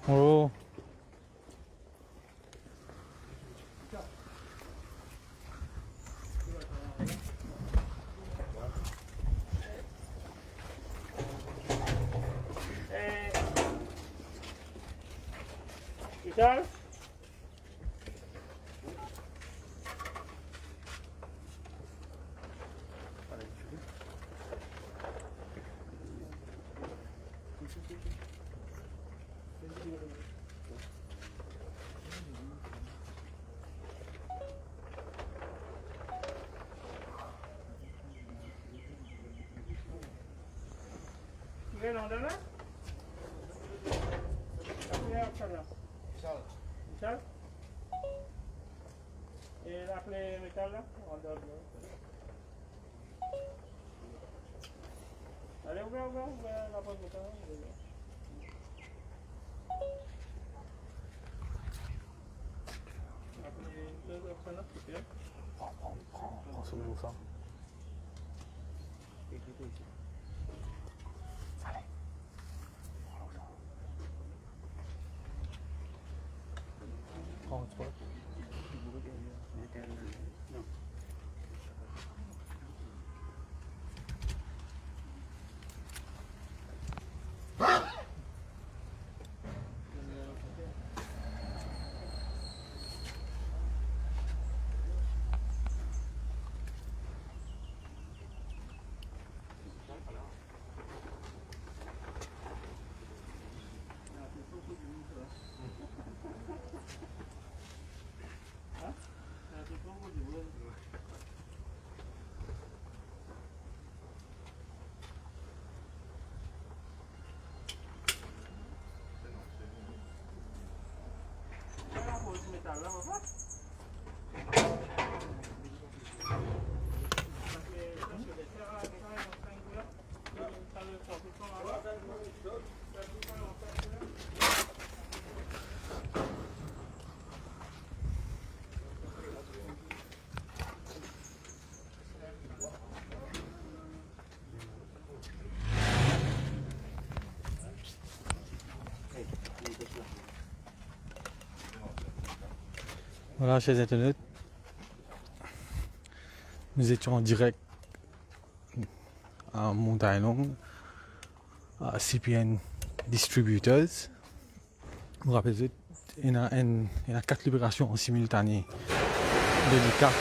Oh, Richard? Quel nom de là? Richard? Et la clé métal là? On donne là. Allez, ouvre la porte métal. La clé de là, c'est bien. prends ce bout ça. Prends, tu vois. Métal là, on va voir. Voilà, chers internautes, nous étions en direct à Montagne Longue, à CPN Distributors. Vous vous rappelez, il y a 4 libérations en simultané de l'ICAC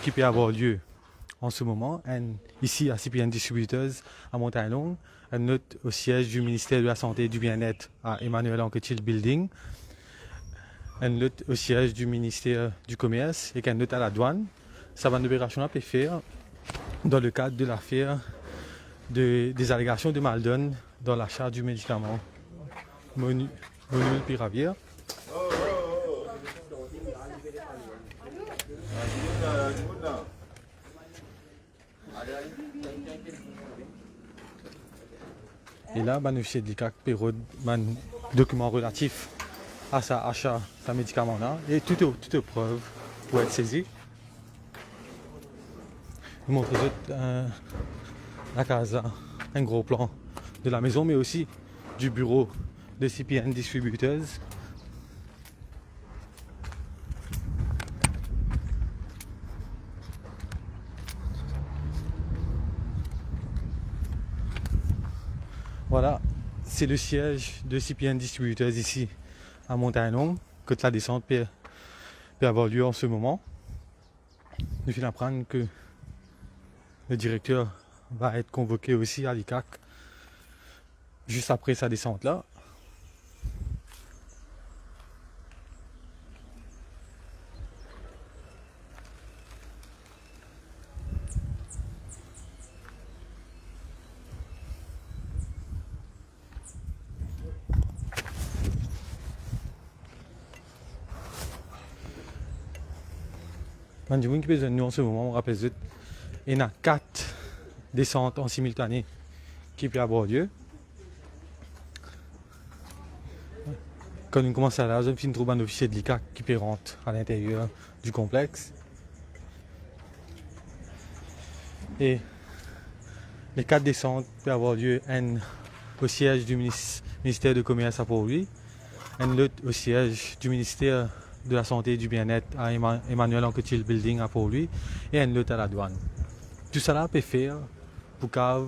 qui peut avoir lieu en ce moment. Et ici à CPN Distributors à Montagne Longue, un autre au siège du ministère de la Santé et du Bien-être à Emmanuel Anquetil Building. Un autre au siège du ministère du Commerce et un autre à la douane. Ça va une opération à faire dans le cadre de l'affaire des allégations de Maldon dans l'achat du médicament Molnupiravir. Et là, nous avons des documents relatifs à sa achat, ce médicament-là, et toute preuve pour être saisie. Je montre la casa, un gros plan de la maison, mais aussi du bureau de CPN Distributors. Voilà, c'est le siège de CPN Distributors ici à Montagne Longue, que la descente peut avoir lieu en ce moment. Je viens d'apprendre que le directeur va être convoqué aussi à l'ICAC juste après sa descente là. Man, du qui besoin de nous en ce moment, on rappelle que il y a 4 descentes en simultané qui peuvent avoir lieu. Quand on commence à la zone, on trouve un officier de l'ICAC qui peut rentrer à l'intérieur du complexe. Et les 4 descentes peuvent avoir lieu au siège du ministère de Commerce à Port-Louis, un autre au siège du ministère de la Santé et du Bien-être à Emmanuel Anquetil Building à Port-Louis et un autre à la douane. Tout cela peut faire pour CAV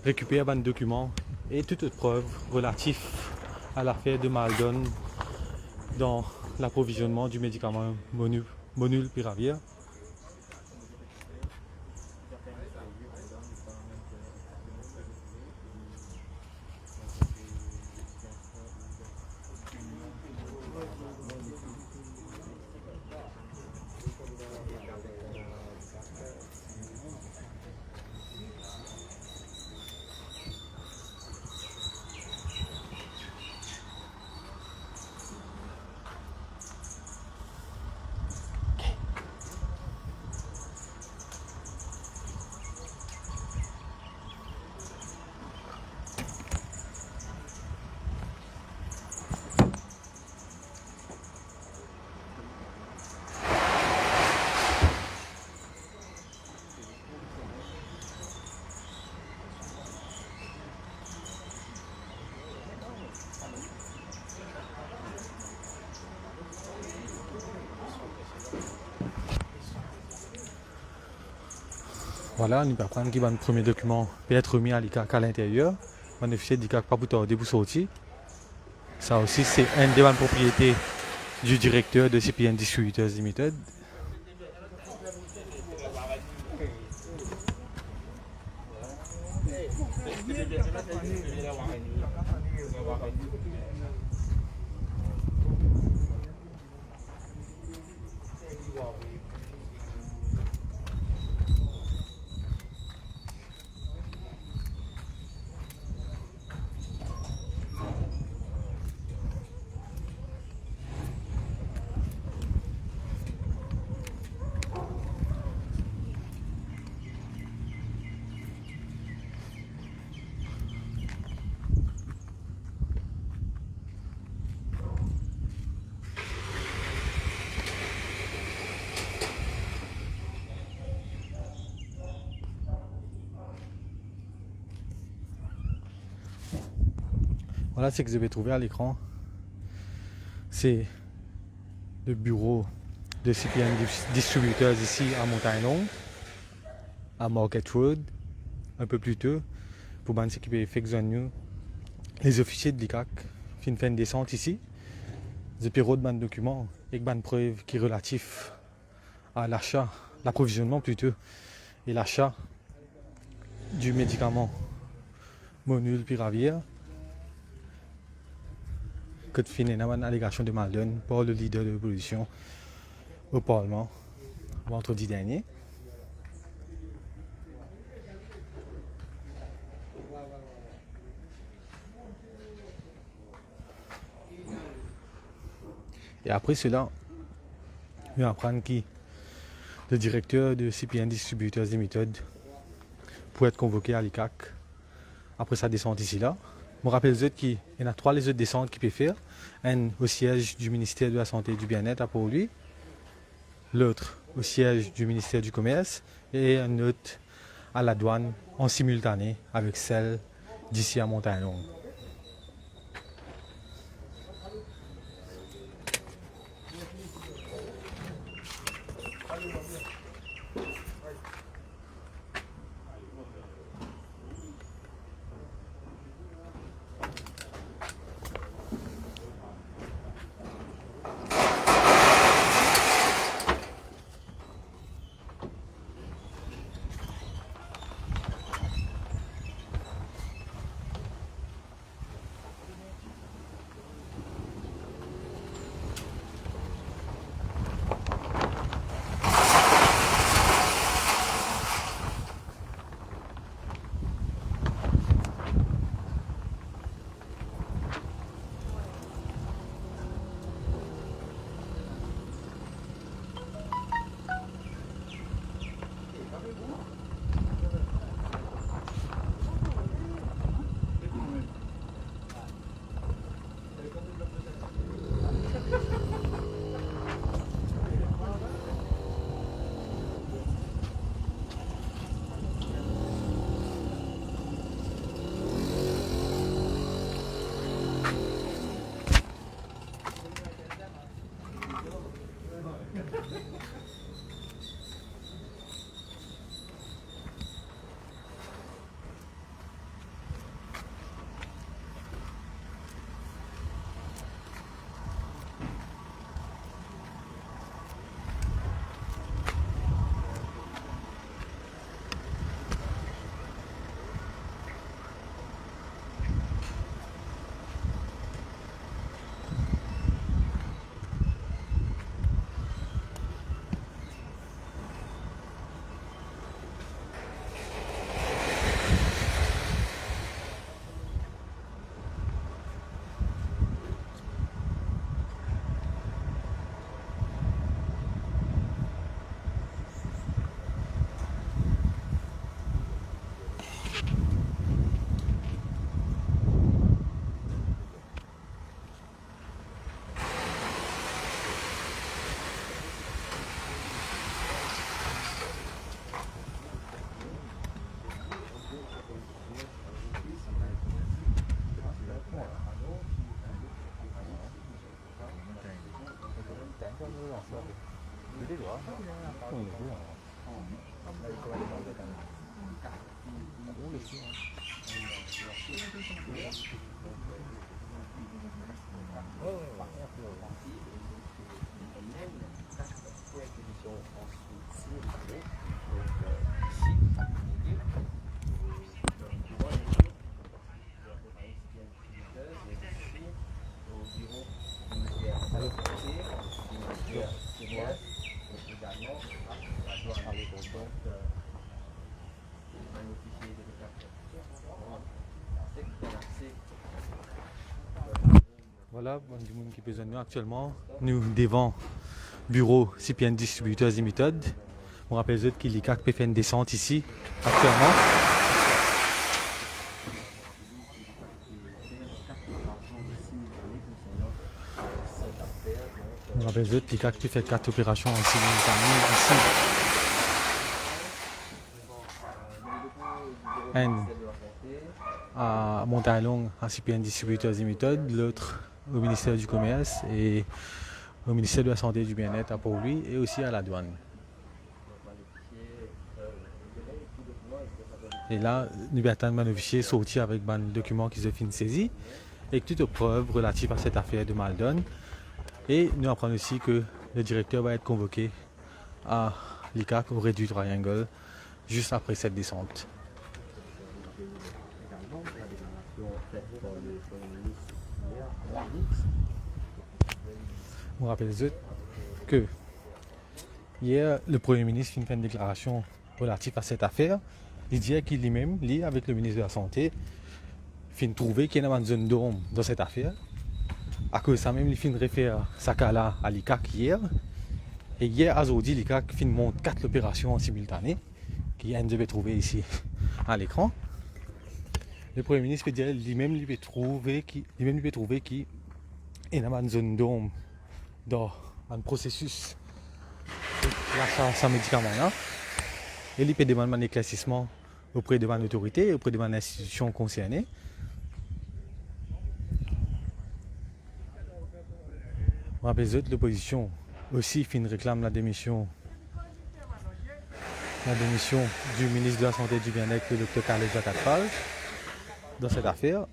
récupérer des documents et toute autre preuve relative à l'affaire de Maldon dans l'approvisionnement du médicament Molnupiravir. Voilà, nous pouvons prendre qui va le premier document peut être remis à l'ICAC à l'intérieur. Un officier de l'ICAC pas pour tarder pour sortir. Ça aussi, c'est un des propriétés du directeur de CPN Distributors Limited. Voilà ce que vous avez trouvé à l'écran. C'est le bureau de CPN Distributors ici à Montagne-Longue, à Market Road, un peu plus tôt, pour ban ce qui peut effectuer les officiers de l'ICAC fin une descente ici. Ils ont de documents et de preuves qui sont relatifs à l'achat, l'approvisionnement plutôt, et l'achat du médicament Molnupiravir. Que de finir une allégation de Maldon par le leader de l'opposition au Parlement vendredi dernier. Et après cela, on va apprendre qui le directeur de CPN Distributors Limited pour être convoqué à l'ICAC après sa descente ici là. Je me rappelle qu'il y en a 3 les autres descentes qu'il peut faire. Un au siège du ministère de la Santé et du Bien-être à Port-Louis, l'autre au siège du ministère du Commerce et un autre à la douane en simultané avec celle d'ici à Montagne-Longue. Voilà, bon, du monde qui peut nous actuellement, nous devant bureau CPN Distributors Limited. On rappelle eux qu'il y a peut faire une descente ici actuellement. On rappelle eux qu'il y a peut faire 4 opérations en simultané ici. Un à Montalon à CPN Distributors Limited, l'autre au ministère du Commerce et au ministère de la Santé et du Bien-être à Port-Louis et aussi à la douane. Et là, nous attendons un officier sorti avec un document qui se finit saisi et toutes les preuves relatives à cette affaire de Maldon. Et nous apprenons aussi que le directeur va être convoqué à l'ICAC au Réduit Triangle juste après cette descente. On rappelle que hier, le Premier ministre a fait une déclaration relative à cette affaire. Il disait qu'il lui-même, lui, avec le ministre de la Santé, fin trouvé qu'il y a une zone d'ombre dans cette affaire. À cause de ça même, il fin réfère sa cas-là à l'ICAC hier. Et hier, à aujourd'hui, l'ICAC fin montre 4 opérations en simultané, qui devait trouver ici à l'écran. Le Premier ministre peut dire lui-même lui peut trouver qu'il y a une zone d'ombre dans un processus d'achat sans médicaments là. Et il peut demander un éclaircissement auprès de l'autorité et auprès de l'institution concernée. On rappelle que l'opposition aussi réclame la démission du ministre de la Santé et du Bien-être, le Dr Carlos Jacatral, dans cette affaire.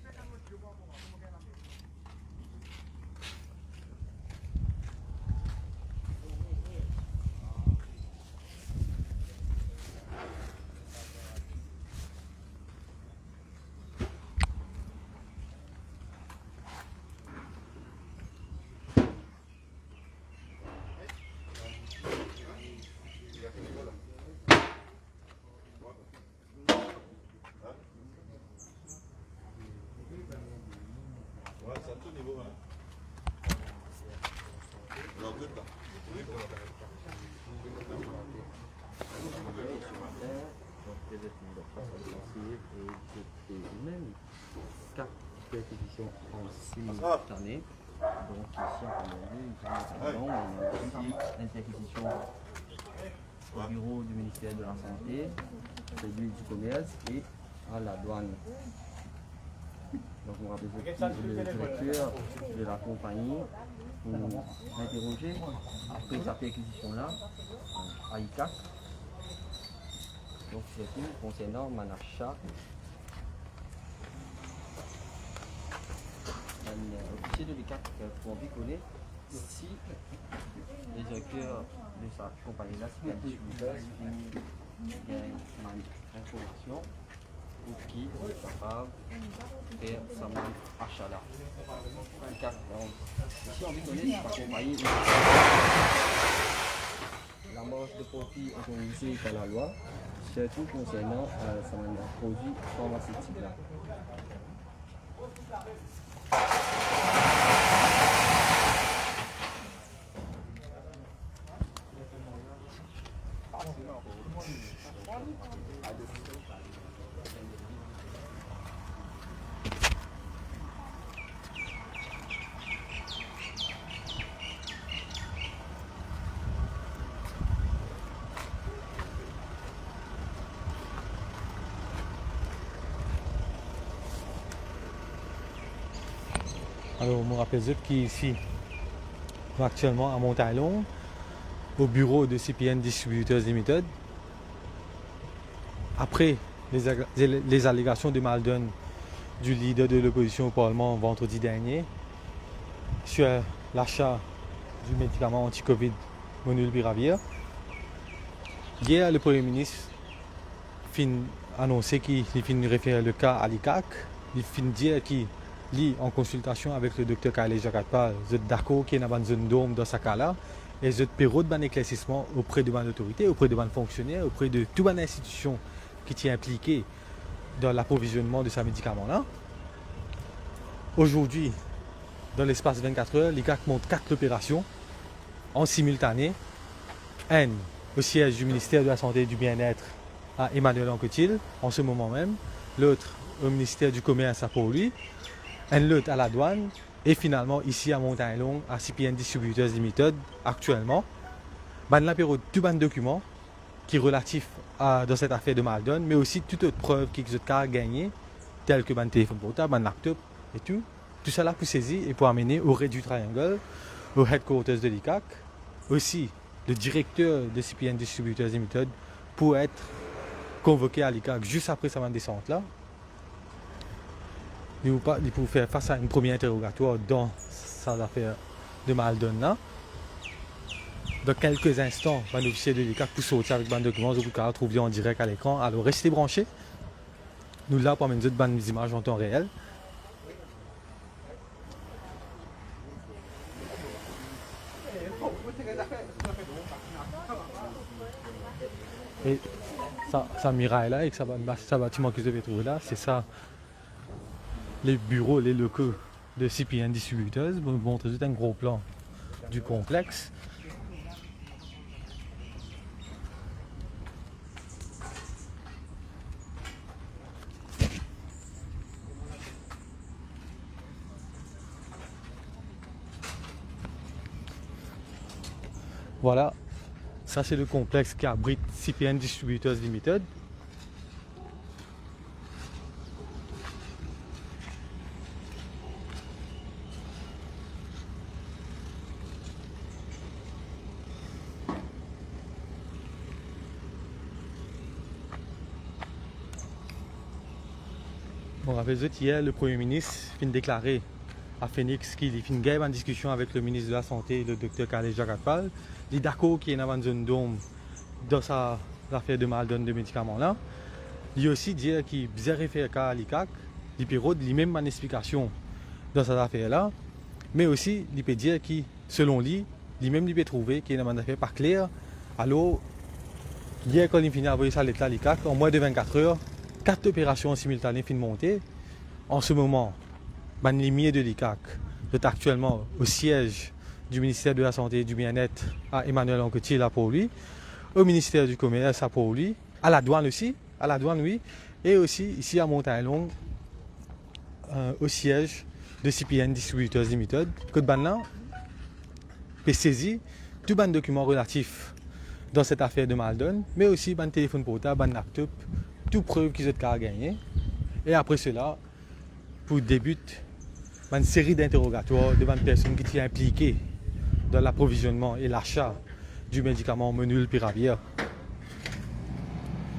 Même 4 perquisitions en simultané. Donc ici on a une perquisition au bureau du ministère de la Santé, celui du Commerce et à la douane. Donc on rappelle le directeur de la compagnie pour l'interroger après sa perquisition-là à ICAC. Donc c'est tout concernant Manacha. Un officier de l'ICAC pour bricoler si le directeur de sa compagnie-là, c'est un distributeur, il y a une information pour qui est capable de faire sa main achat-là. Ici on bricolait sa compagnie. La marge de profit autorisée par la loi, surtout concernant ce produit pharmaceutique là. Alors, on me rappelle qui ici, actuellement à Montalon, au bureau de CPN Distributors Limited. Après les allégations de Maldon du leader de l'opposition au Parlement vendredi dernier sur l'achat du médicament anti-Covid Molnupiravir, hier le Premier ministre a annoncé qu'il fin référer le cas à l'ICAC. Il fin dire qu'il est en consultation avec le docteur Khaled Jakatpal, d'accord qui est dans une zone d'ombre dans ce cas-là, et cette période d'un éclaircissement auprès de l'autorité, auprès de fonctionnaires, auprès de toute une institution qui est impliquée dans l'approvisionnement de ce médicament-là. Aujourd'hui, dans l'espace 24 heures, l'ICAC monte 4 opérations en simultané. Une au siège du ministère de la Santé et du Bien-être à Emmanuel Anquetil, en ce moment même. L'autre au ministère du Commerce à Port-Louis. Un autre à la douane. Et finalement, ici à Montagne-Longue, à CPN Distributors Limited, actuellement. Ben, la période, tout un document qui est relatif dans cette affaire de Maldon, mais aussi toute autre preuve qui a gagné, telle que un téléphone portable, un laptop et tout. Tout ça là pour saisir et pour amener au raid du Triangle, au headquarters de l'ICAC. Aussi, le directeur de CPN Distributors Limited pour être convoqué à l'ICAC juste après sa descente là. Il pour faire face à une première interrogatoire dans cette affaire de Maldon là. Dans quelques instants, l'officier de l'ICAC pour sortir avec un document, vous pouvez trouver en direct à l'écran. Alors restez branchés. Nous là pour amener d'autres bandes d'images en temps réel. Et ça miraille là, et ça bâtiment que vous avez trouvé là, c'est ça. Les bureaux, les locaux de CPN Distributors. Vous montrez tout un gros plan du complexe. Voilà, ça c'est le complexe qui abrite CPN Distributors Limited. Bon, rappelez-vous, hier, le Premier ministre vient déclarer à Phoenix qu'il fin gagné en discussion avec le ministre de la Santé, le docteur Khaled Jakatpal. Il est d'accord qu'il y a une zone d'ombre dans sa affaire de Maldon de médicaments là. Il a aussi dit qu'il faisait référence à l'ICAC, il peut donner même une explication dans cette affaire là, mais aussi il peut dire que selon lui, lui-même il peut trouver qu'il y a une affaire pas claire. Alors, hier quand il finit d'envoyer ça à l'État l'ICAC, en moins de 24 heures, 4 opérations simultanées fin montées. En ce moment, les limiers de l'ICAC est actuellement au siège du ministère de la Santé et du Bien-être à Emmanuel Anquetil à Port-Louis, au ministère du Commerce à Port-Louis, à la douane aussi, à la douane oui, et aussi ici à Montagne-Longue, au siège de CPN Distributors Limited, que Banna peut saisir tout un document relatif dans cette affaire de Maldon, mais aussi un téléphone portable, un laptop, toute preuve qu'ils ont gagné. Et après cela, pour débuter une série d'interrogatoires devant une personne qui est impliquée dans l'approvisionnement et l'achat du médicament Molnupiravir.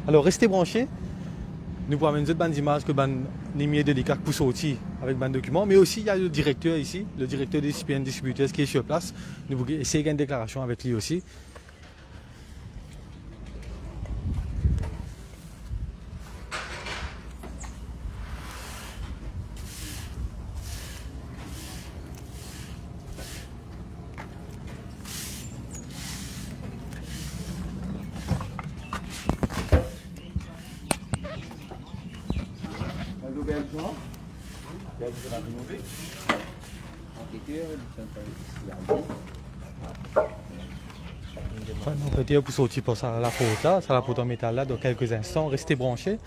Alors restez branchés. Nous pourrons amener une autre image que les de l'ICAC pour sortir avec un document. Mais aussi, il y a le directeur ici, le directeur des CPN Distributors qui est sur place. Nous voulons essayer de une déclaration avec lui aussi. On peut dire pour sortir pour ça la porte là, ça la porte en métal là dans quelques instants. Restez branchés.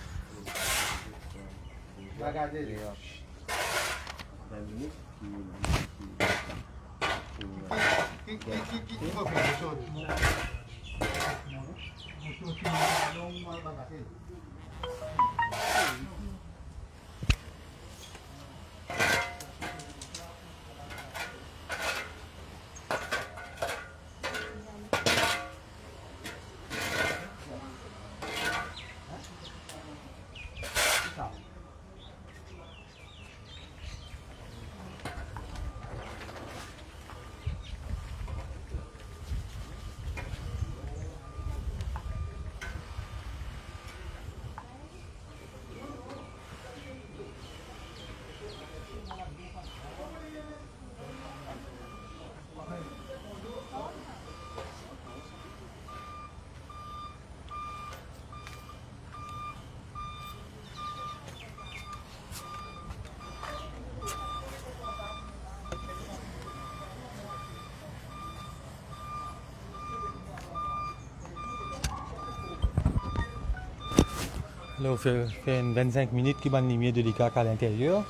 Là, on fait une 25 minutes qui va une lumière de l'ICAC à l'intérieur.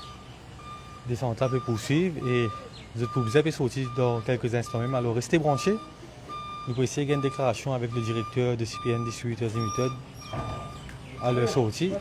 Descente là peut poursuivre et vous pouvez sortir dans quelques instants même. Alors restez branchés. Nous pouvons essayer une déclaration avec le directeur de CPN Distributors Limited à leur sortie.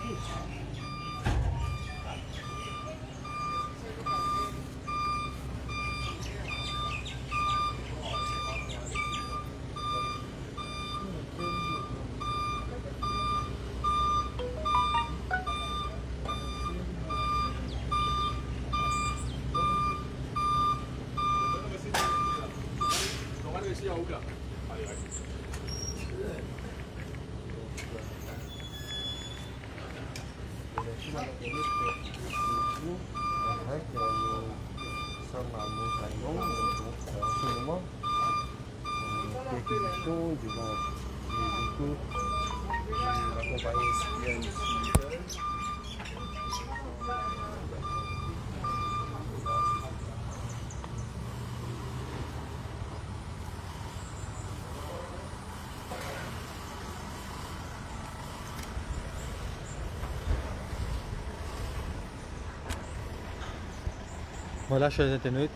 Voilà, chers internautes,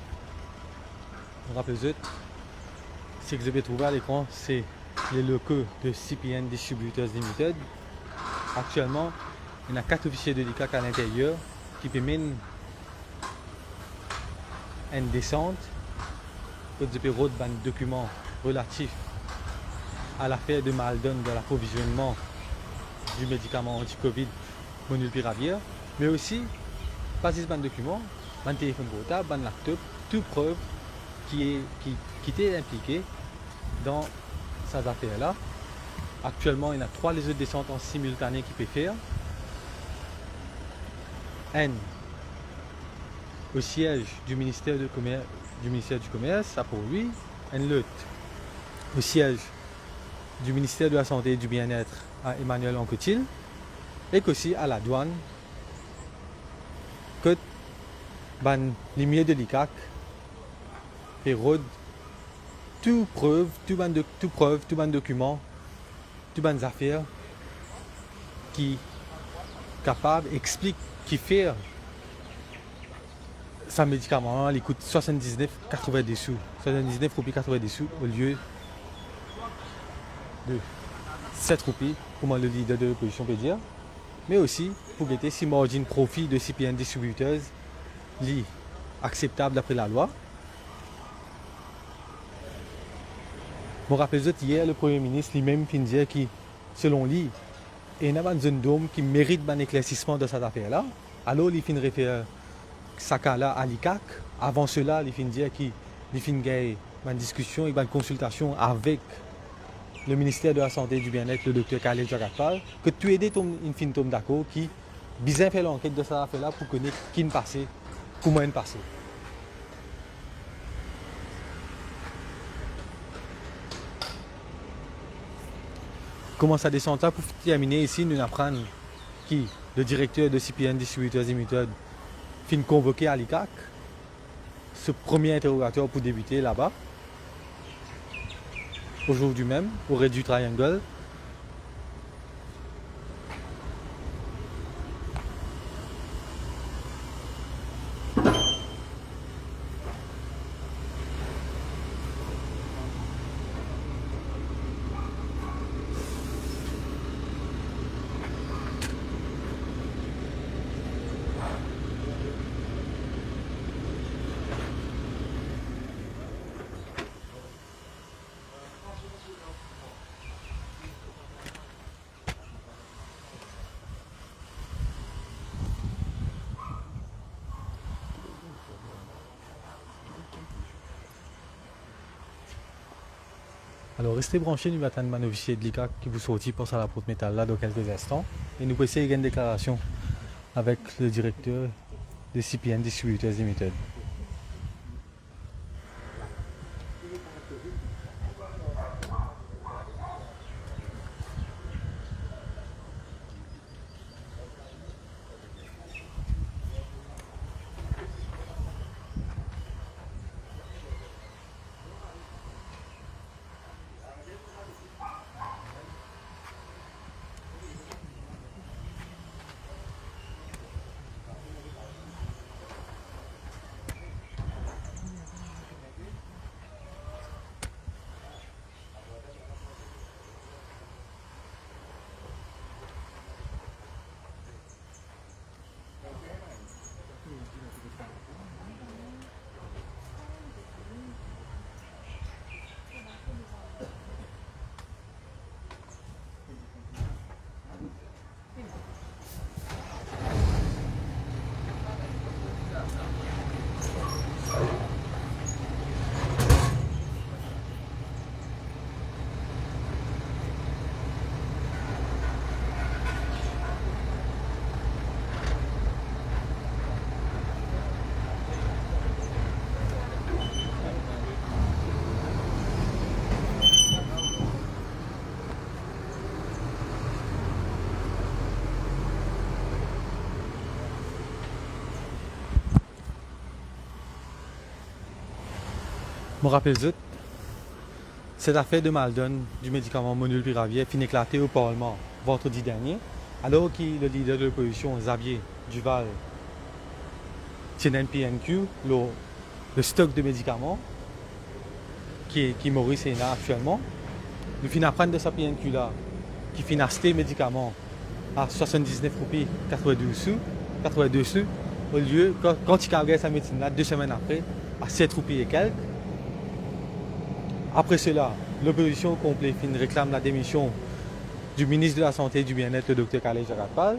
rappelez-vous, ce que vous avez trouvé à l'écran, c'est les locaux de CPN Distributors Limited. Actuellement, il y a 4 officiers de l'ICAC à l'intérieur qui permettent une descente pour des documents relatifs à l'affaire de Maldon de l'approvisionnement du médicament anti-Covid Molnupiravir, mais aussi, pas ces documents, un téléphone portable, un laptop, toute preuve qui était impliquée dans ces affaires-là. Actuellement, il y a 3 les autres descentes en simultané qui peuvent faire. Un au siège du ministère du Commerce, ça pour lui. Un autre au siège du ministère de la Santé et du Bien-être à Emmanuel Anquetil. Et aussi à la douane. Que les milieux de l'ICAC érode toute preuve, tout ban document, tout ban affaires qui capable explique qui fait ça médicament, il coûte 79,80 sous, 79 roupies 90 sous au lieu de 7 roupies, comme le leader de l'opposition peut dire, mais aussi pour guetter si margin profit de CPN Distributors est acceptable d'après la loi. Je me rappelle hier, le Premier ministre lui-même fin dire que, selon lui, il y a une zone d'homme qui mérite un éclaircissement de cette affaire-là. Alors, il fin réfère ça là à l'ICAC. Avant cela, il fin dire qu'il fin une discussion et une consultation avec le ministère de la Santé et du Bien-être, le docteur Khaled Jagatpal, que tu aides une fin tombe d'accord qui bien fait l'enquête de cette affaire-là pour connaître qui est passé, comment est passé. Comment ça descend là pour terminer ici, nous apprenons qui le directeur de CPN Distributors Limited fin convoqué à l'ICAC. Ce premier interrogateur pour débuter là-bas. Aujourd'hui même, au Red du Triangle. Alors restez branchés, nous attendons un officier de l'ICAC qui vous sortit pour ça la porte métal là dans quelques instants. Et nous pouvons essayer une déclaration avec le directeur de CPN Distributors Limited. me rappelle zut, cette affaire de Maldon du médicament molnupiravir finit éclaté au Parlement vendredi dernier, alors que le leader de l'opposition, Xavier Duval, tient PNQ, le stock de médicaments qui Maurice est là actuellement. Nous finissons apprendre de sa PNQ là, qui finit acheter les médicaments à 79 roupies 82 sous, au lieu, quand il cargue sa médecine là, 2 semaines après, à 7 roupies et quelques. Après cela, l'opposition complète réclame la démission du ministre de la Santé et du Bien-être, le Dr Khaled Jagatpal.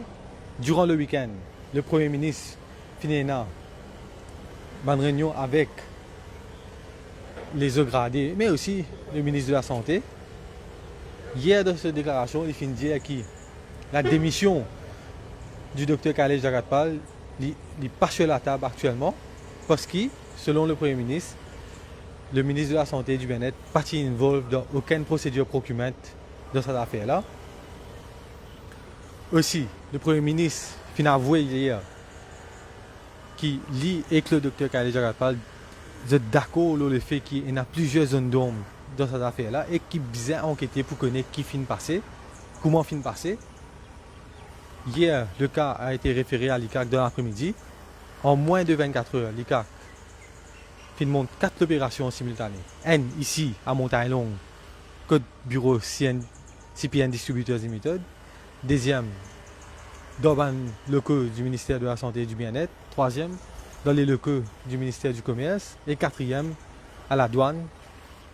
Durant le week-end, le Premier ministre finit une réunion avec les hauts gradés, mais aussi le ministre de la Santé. Hier, dans cette déclaration, il finit dire que la démission du Dr Khaled Jagatpal n'est pas sur la table actuellement, parce que, selon le Premier ministre, le ministre de la Santé et du Bien-être n'est pas involvé dans aucune procédure procurement dans cette affaire-là. Aussi, le Premier ministre a avoué hier qu'il lit et que le Dr Khaled Jagatpal est d'accord sur le fait qu'il y a plusieurs zones d'ombre dans cette affaire-là et qu'il besoin enquêter pour connaître qui finit passer, comment finit passer. Hier, le cas a été référé à l'ICAC dans l'après-midi. En moins de 24 heures, l'ICAC monte 4 opérations simultanées. Une ici à Montagne Longue, code bureau CPN Distributors Limited. Deuxième, dans les locaux du ministère de la Santé et du Bien-être. Troisième, dans les locaux du ministère du Commerce. Et quatrième, à la douane.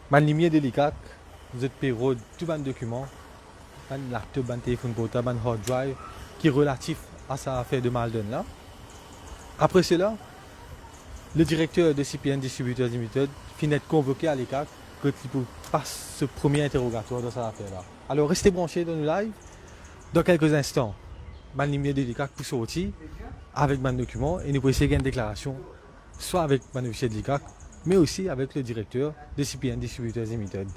Man limier de l'ICAC, vous êtes payé tout ban documents, ban laptop, ban téléphone portable, ban hard drive, qui est relatif à cette affaire de Maldon là. Après cela, le directeur de CPN Distributors Limited finit d'être convoqué à l'ICAC pour passer ce premier interrogatoire dans cette affaire-là. Alors restez branchés dans le live. Dans quelques instants, ban limier de l'ICAC pour sortir avec ban document et nous pouvons essayer une déclaration, soit avec ban officier de l'ICAC, mais aussi avec le directeur de CPN Distributors Limited.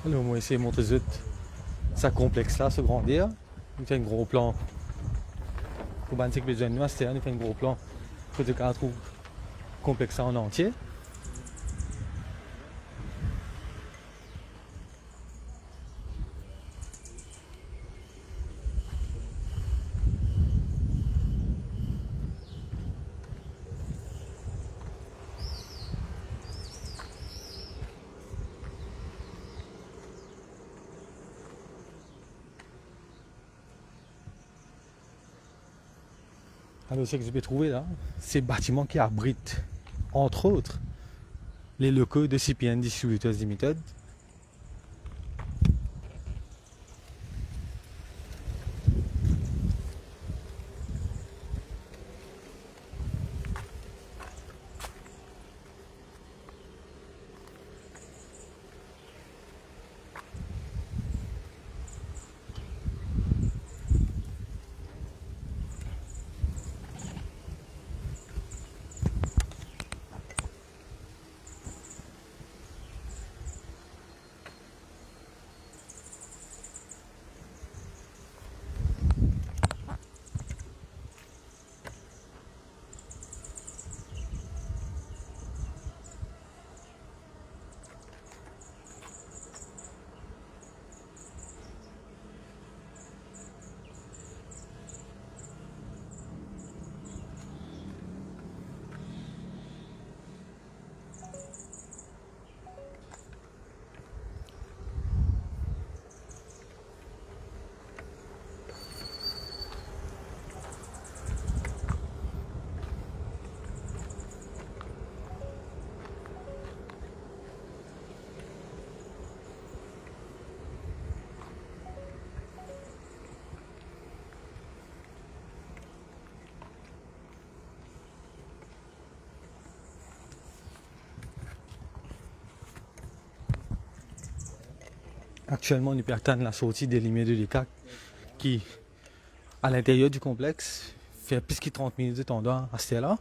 Alors, on va essayer de montrer ça complexe là, ce grandir. On fait un gros plan pour bannir les jeunes universitaires, on fait un gros plan pour le cadre complexe en entier. Alors, ce que je vais trouver là, c'est le bâtiment qui abrite, entre autres, les locaux de CPN Distributors Limited. Actuellement, nous perdons la sortie des limites de l'ICAC qui, à l'intérieur du complexe, fait plus que 30 minutes on doit rester là.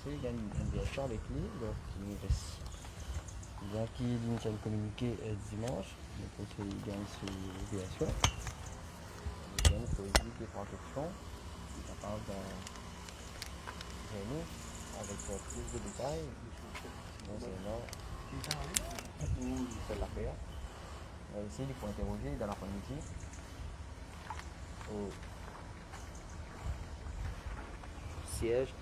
Il gagne un DSA avec lui, donc il reste. Il a acquis l'initial communiqué dimanche, donc il gagne sur VSA. Il gagne sur les protections, il est capable de gagner avec plus de détails concernant où il fait l'affaire. Ici, il faut interroger dans l'après-midi au siège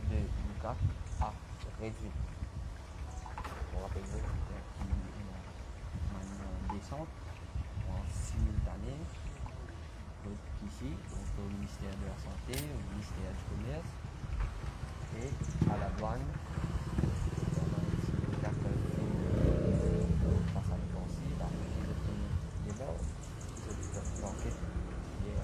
de l'UQAP à réduit. On rappelle qu'il y a une descente en simultané, donc ici, donc au ministère de la Santé, au ministère du Commerce et à la douane. On a ici le cas face à l'offensive, la des morts, c'est l'enquête hier.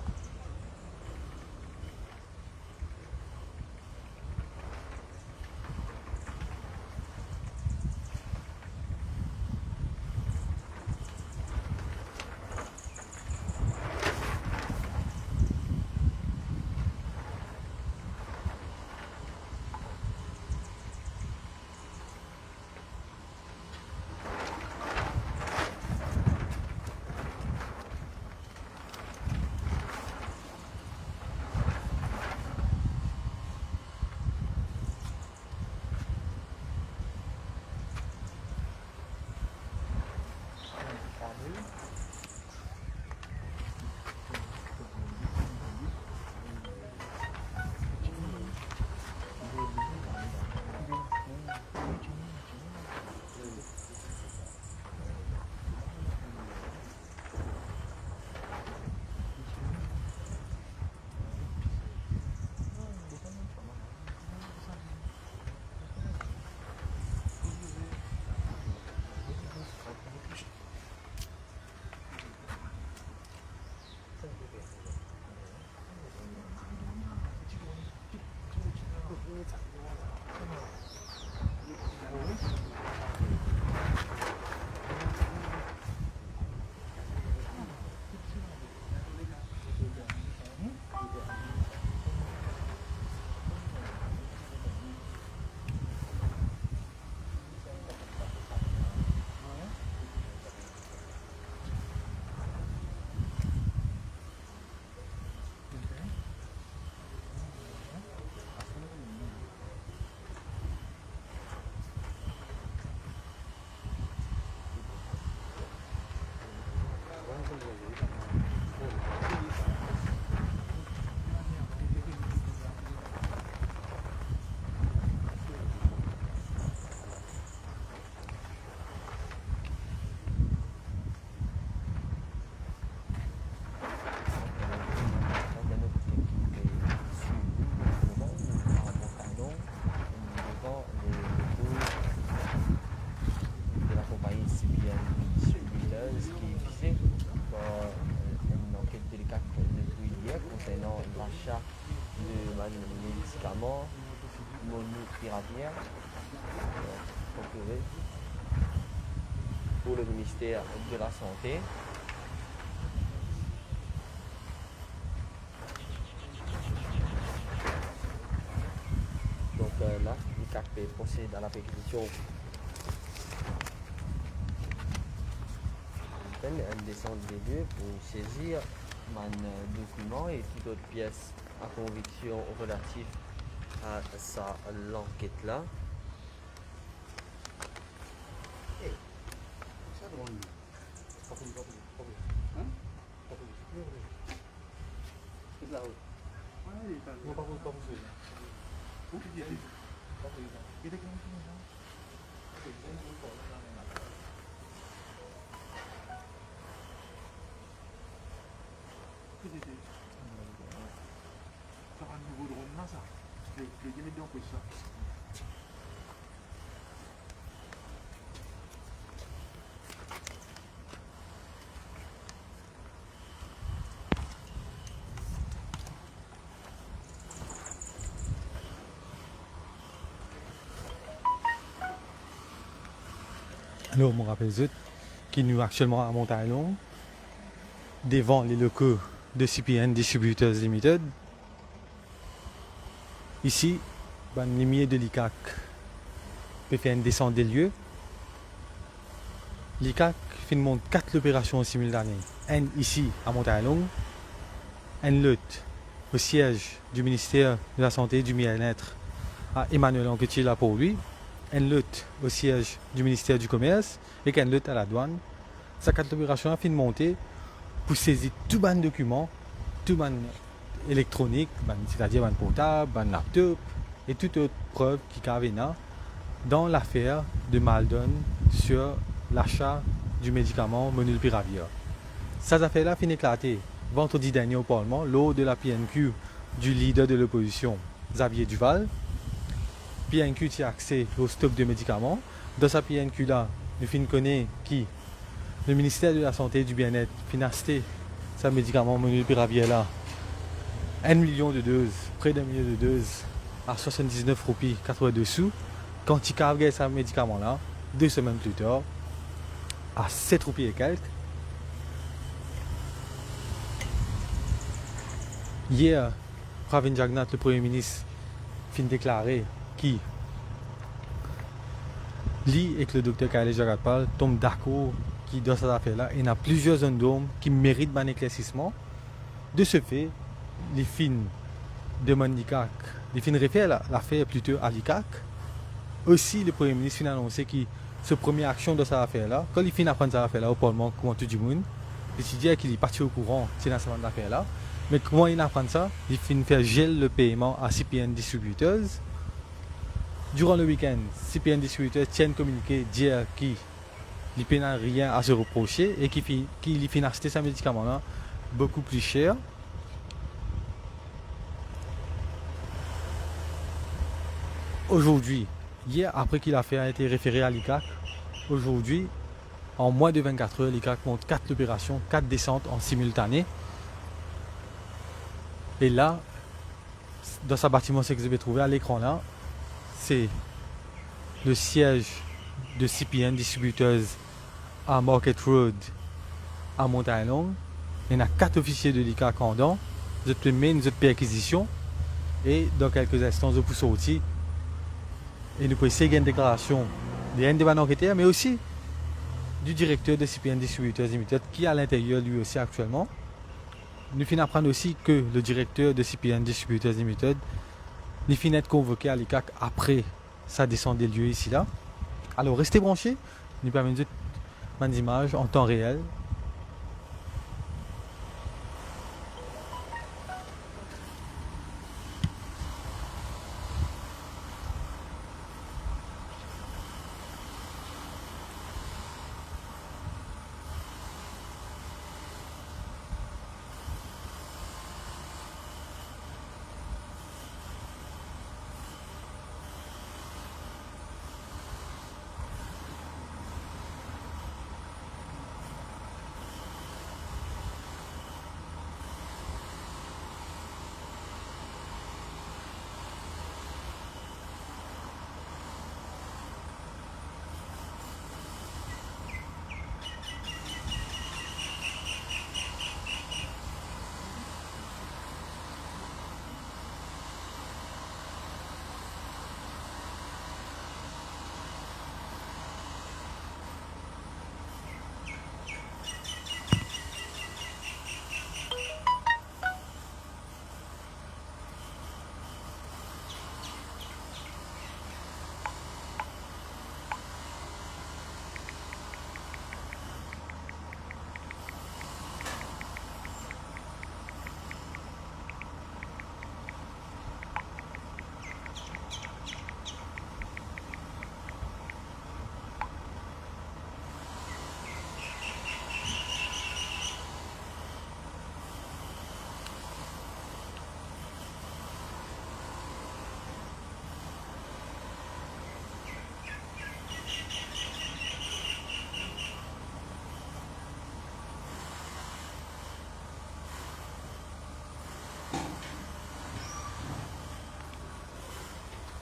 L'achat de médicaments monothérapien procurés pour le ministère de la Santé. Donc là, l'ICAP procède à la perquisition une descente des lieux pour saisir documents et toute autre pièce à conviction relative à l'enquête là. Alors, je me rappelle qui nous actuellement à Montaillon, devant les locaux de CPN Distributors Limited. Ici, les limiers de l'ICAC peut faire une descente des lieux. L'ICAC monte 4 opérations simultanées. Une ici à Montaillon, une lutte au siège du ministère de la Santé et du Bien-être à Emmanuel Anquetil là pour lui. Une lutte au siège du ministère du Commerce et une lutte à la douane. Ces 4 opérations a fini de monter pour saisir tout ban document, tout ban électronique, c'est-à-dire ban portable, ban laptop et toute autre preuve qui avait dans l'affaire de Maldon sur l'achat du médicament Molnupiravir. Ces affaires-là finissent éclater vendredi dernier au Parlement lors de la PNQ du leader de l'opposition, Xavier Duval. PNQ a accès au stock de médicaments. Dans sa PNQ-là, nous finissons connaître qui le ministère de la Santé et du Bien-être financé ce médicament Molnupiravir là 1 million de doses, près d'1 million de doses à 79 roupies 82 sous. Quand il a ce médicament là, 2 semaines plus tard, à 7 roupies et quelques. Hier, Pravin Jagnnath, le Premier ministre, fin déclaré qui lui et que le docteur Kailesh Jagatpal tombent d'accord qui dans cette affaire-là, il y a plusieurs zones d'ombre qui méritent un éclaircissement. De ce fait, les fins demandent l'ICAC, les fins réfèrent l'affaire plutôt à l'ICAC. Aussi, le Premier ministre a annoncé que sa première action dans cette affaire-là, quand il finit d'apprendre cette affaire-là au Parlement, comment tout le monde, il dit qu'il est parti au courant de cette affaire-là. Mais comment il apprend ça? Il finit de faire gel le paiement à CPN Distributors. Durant le week-end, CPN Distributors tient un communiqué dire qu'il n'a rien à se reprocher et qu'il finit acheter ce médicament-là beaucoup plus cher. Aujourd'hui, hier, après qu'il a été référé à l'ICAC, aujourd'hui, en moins de 24 heures, l'ICAC monte 4 opérations, 4 descentes en simultané. Et là, dans ce bâtiment, ce que vous avez trouvé à l'écran là, c'est le siège de CPN Distributors à Market Road à Montaillon. Il y a 4 officiers de l'ICAC en dedans. Vous pouvez mettre une perquisition et dans quelques instants, vous pouvez sortir. Et nous pouvons essayer une déclaration des enquêteurs, mais aussi du directeur de CPN Distributors Limited qui est à l'intérieur lui aussi actuellement. Nous finissons apprendre aussi que le directeur de CPN Distributors Limited il finit d'être convoqué à l'ICAC après sa descente des lieux ici là. Alors restez branchés, nous permettons des images en temps réel.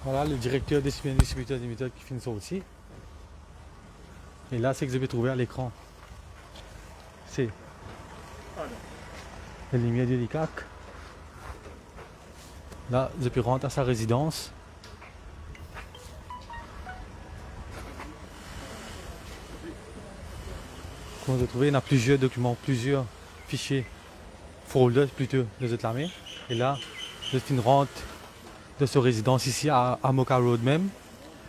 Voilà le directeur des CPN Distributeurs Limited qui finit aussi. Et là, c'est que je vais trouver à l'écran. C'est les lumières du LICAC. Là, je peux rentrer à sa résidence. Comme vous trouvez, il y a plusieurs documents, plusieurs fichiers, folders plutôt de cette armée. Et là, je fais une rente de sa résidence ici à Moka Road même,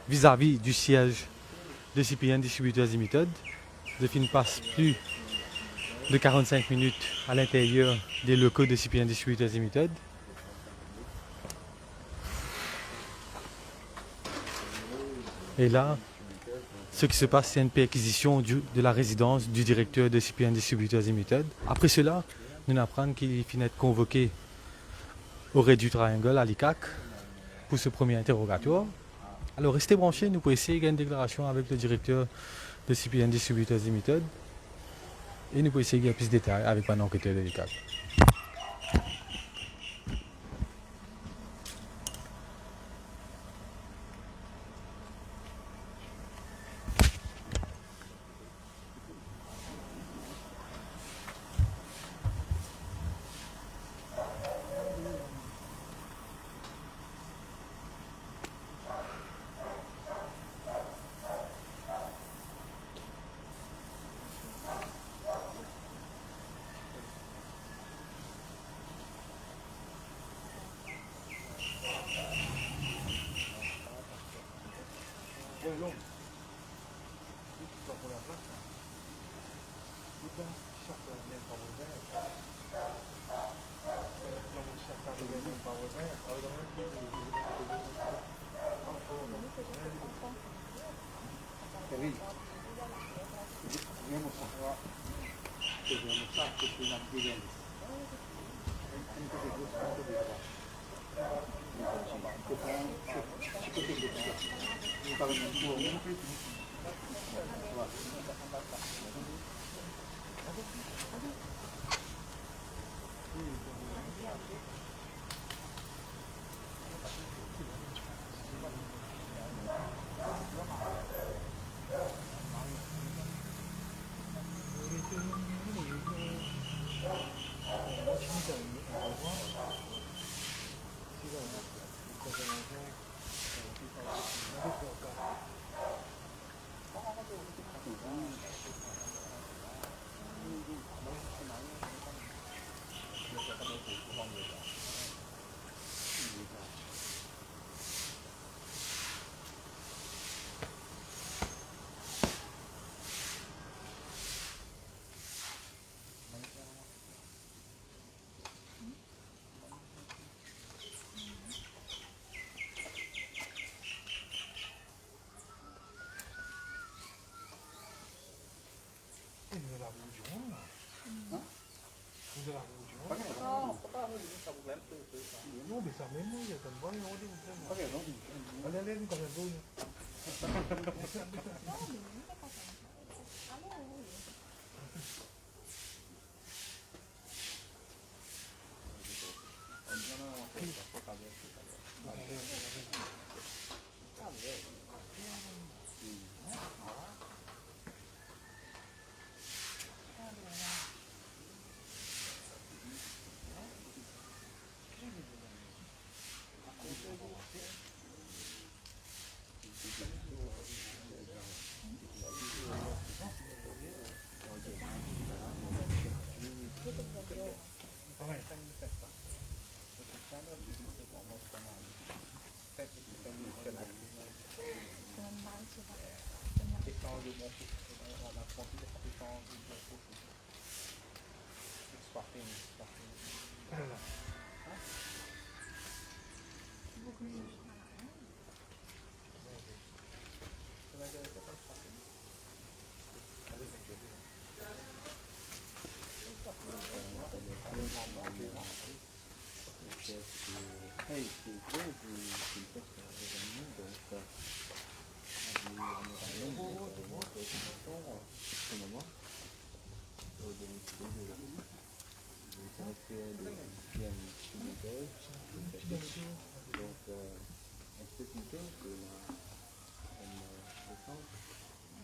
vis-à-vis du siège de CPN Distributors Limited. Je fais une passe plus de 45 minutes à l'intérieur des locaux de CPN Distributors Limited. Et là, ce qui se passe, c'est une perquisition de la résidence du directeur de CPN Distributors Limited. Après cela, nous apprenons qu'il finit d'être convoqué au Raid du Triangle à l'ICAC pour ce premier interrogatoire. Alors restez branchés, nous pouvons essayer de gagner une déclaration avec le directeur de CPN Distributors Limited et nous pouvons essayer de gagner plus de détails avec un enquêteur de l'ICAC.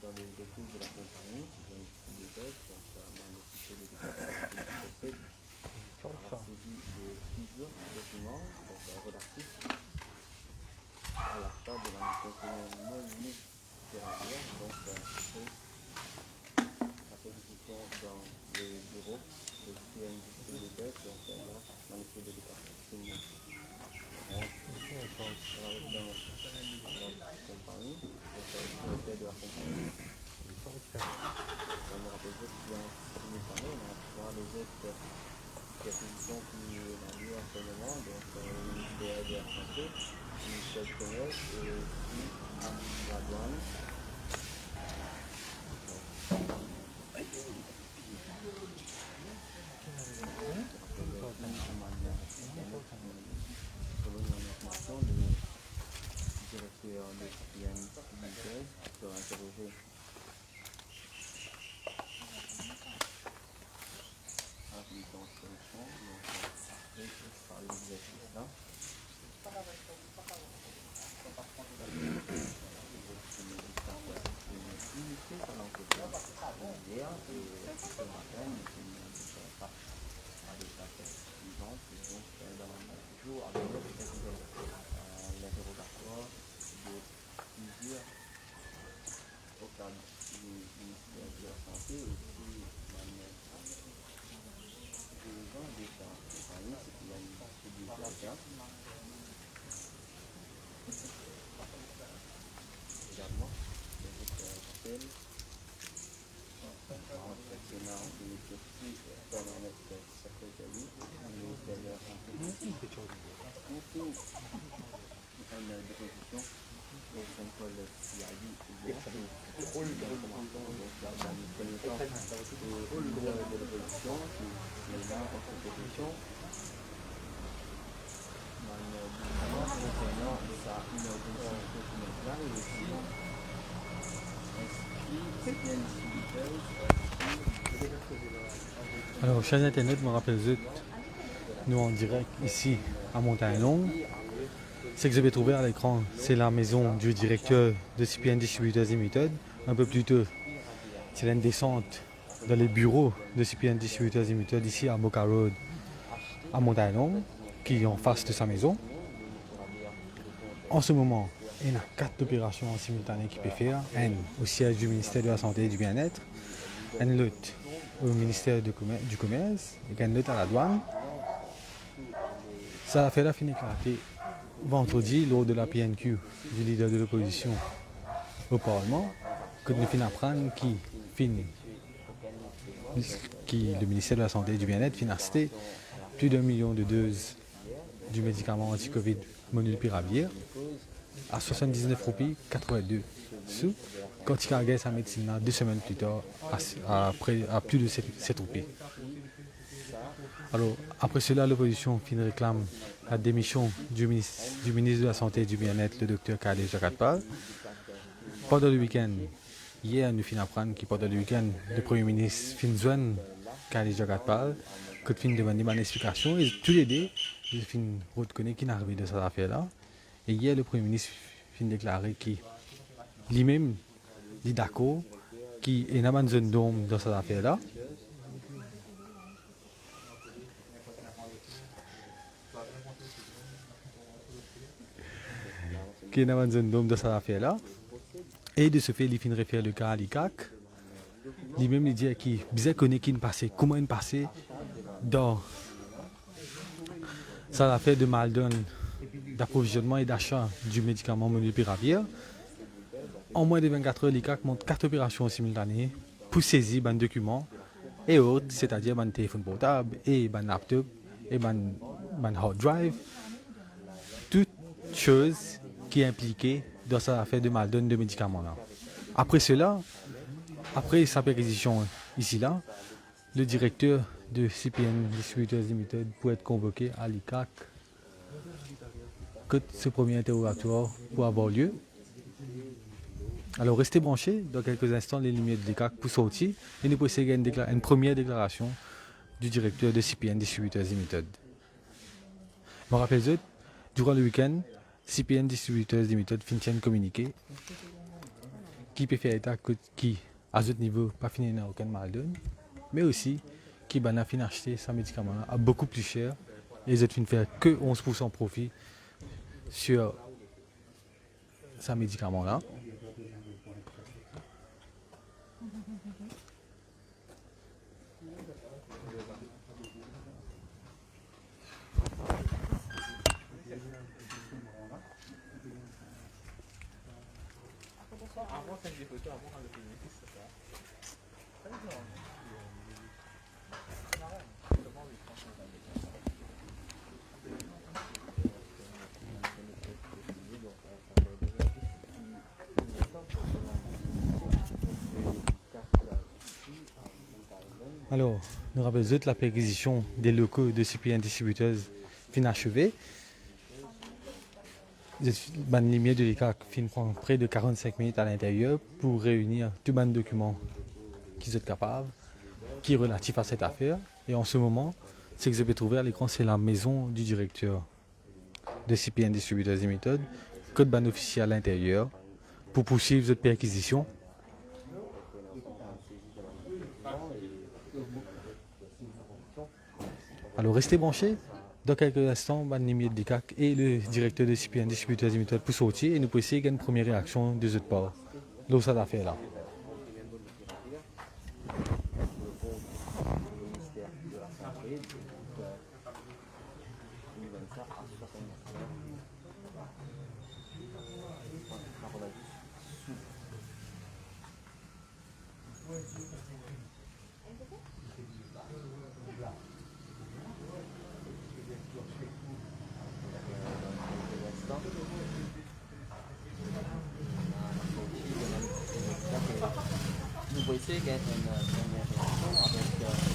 directeur d'études de la compagnie, Jean Distributeur, donc m'a notifié de procès à la saisie de plusieurs documents, donc relatifs à l'achat de la mission ferroviaire, donc la position dans les bureaux de CN Distributeur, donc là, manifeste de l'éducation. La résidence de la compagnie, donc le directeur de la compagnie. On me rappelle juste qu'il y a simultané, on a trois les autres positions qui ont lieu en ce moment, donc le ministère de la Santé, le ministère du Commerce et aussi la douane. Selon l'information, le directeur de CN Distributeur sera interrogé à l'union de solution, donc par l'exercice là. Hier et ce matin, nous sommes pas à des dates suivantes, donc dans le jour avec l'interrogatoire de plusieurs au cadre du ministère de la Santé et aussi des gens de sa compagnie, c'est qu'il y a une distribution également, je rappelle, sénat de Turquie pendant notre secrétaire du ministère de la Santé. Pour une déposition au contrôle CID de l'information, donc la connaissance de l'opposition qui est là en proposition. Concernant sa inauguration continentale et aussi Alors, chers internautes, je me rappelle juste, nous en direct ici à Montagne Longue. Ce que je vais trouver à l'écran, c'est la maison du directeur de CPN Distributors Limited. Un peu plus tôt, c'est une descente dans les bureaux de CPN Distributors Limited ici à Boca Road, à Montagne Longue, qui est en face de sa maison. En ce moment, il y a 4 opérations en simultané qui peuvent faire. Une au siège du ministère de la Santé et du Bien-être, une autre au ministère du Commerce et une autre à la douane. Ça a fait la fin éclatée vendredi lors de la PNQ du leader de l'opposition au Parlement, que nous finissons apprendre qui le ministère de la Santé et du Bien-être finit acheter plus d'1 million de doses du médicament anti-Covid Molnupiravir à 79 roupies 82 sous, quand il a gagné sa médecine 2 semaines plus tard à plus de 7 roupies. Alors, après cela, l'opposition réclame la démission du ministre de la Santé et du Bien-être, le docteur Khaled Jakatpal. Pendant le week-end, hier, nous finissons apprendre que pendant le week-end, le Premier ministre Finzouane Khaled Jakatpal, que fin demander une explication, et tous les deux, ils fin reconnaître qu'il est arrivé de cette affaire-là. Et hier, le Premier ministre fin déclaré qu'il lui-même dit d'accord, qu'il y a une zone d'ombre dans cette affaire-là. Qu'il y a une zone d'ombre dans cette affaire-là. Et de ce fait, il fin réfère le cas à l'ICAC. Lui-même, il dit qu'il bien connaît qu'il passait, comment il passait dans cette affaire de mal-donne d'approvisionnement et d'achat du médicament Molnupiravir. En moins de 24 heures, l'ICAC monte 4 opérations simultanées pour saisir un document et autres, c'est-à-dire un téléphone portable et un laptop et un hard drive. Toutes choses qui impliquées dans cette affaire de mal-donne de médicaments. Là. Après cela, après sa perquisition ici-là, le directeur de CPN Distributors Limited peut être convoqué à l'ICAC que ce premier interrogatoire pour avoir lieu. Alors restez branchés, dans quelques instants les lumières de l'ICAC pour sortir et nous procéder à une première déclaration du directeur de CPN Distributors Limited. Je me rappelle, durant le week-end, CPN Distributors Limited finit un communiqué qui peut faire état qui, à ce niveau, pas fini dans aucun mal donne, mais aussi qui va fin acheter ce médicament à beaucoup plus cher et les autres fin faire que 11% profit sur ce médicament là. Avant, c'est des photos, avant, quand le bénéfice, c'est ça. Très bien. Alors, nous rappelons que la perquisition des locaux de CPN Distributors fin achevée. La lumière de l'ICAC fin prend près de 45 minutes à l'intérieur pour réunir tous les documents qui sont capables, qui sont relatifs à cette affaire. Et en ce moment, ce que je peux trouver à l'écran, c'est la maison du directeur de CPN Distributors Limited, code ban officiel à l'intérieur, pour poursuivre cette perquisition. Alors restez branchés. Dans quelques instants, Banimir Dikak et le directeur de CPN Distributors Limited pour sortir et nous pour essayer une première réaction de cette part. Là, ça a fait là. Nous pouvons essayer d'être une première réaction avec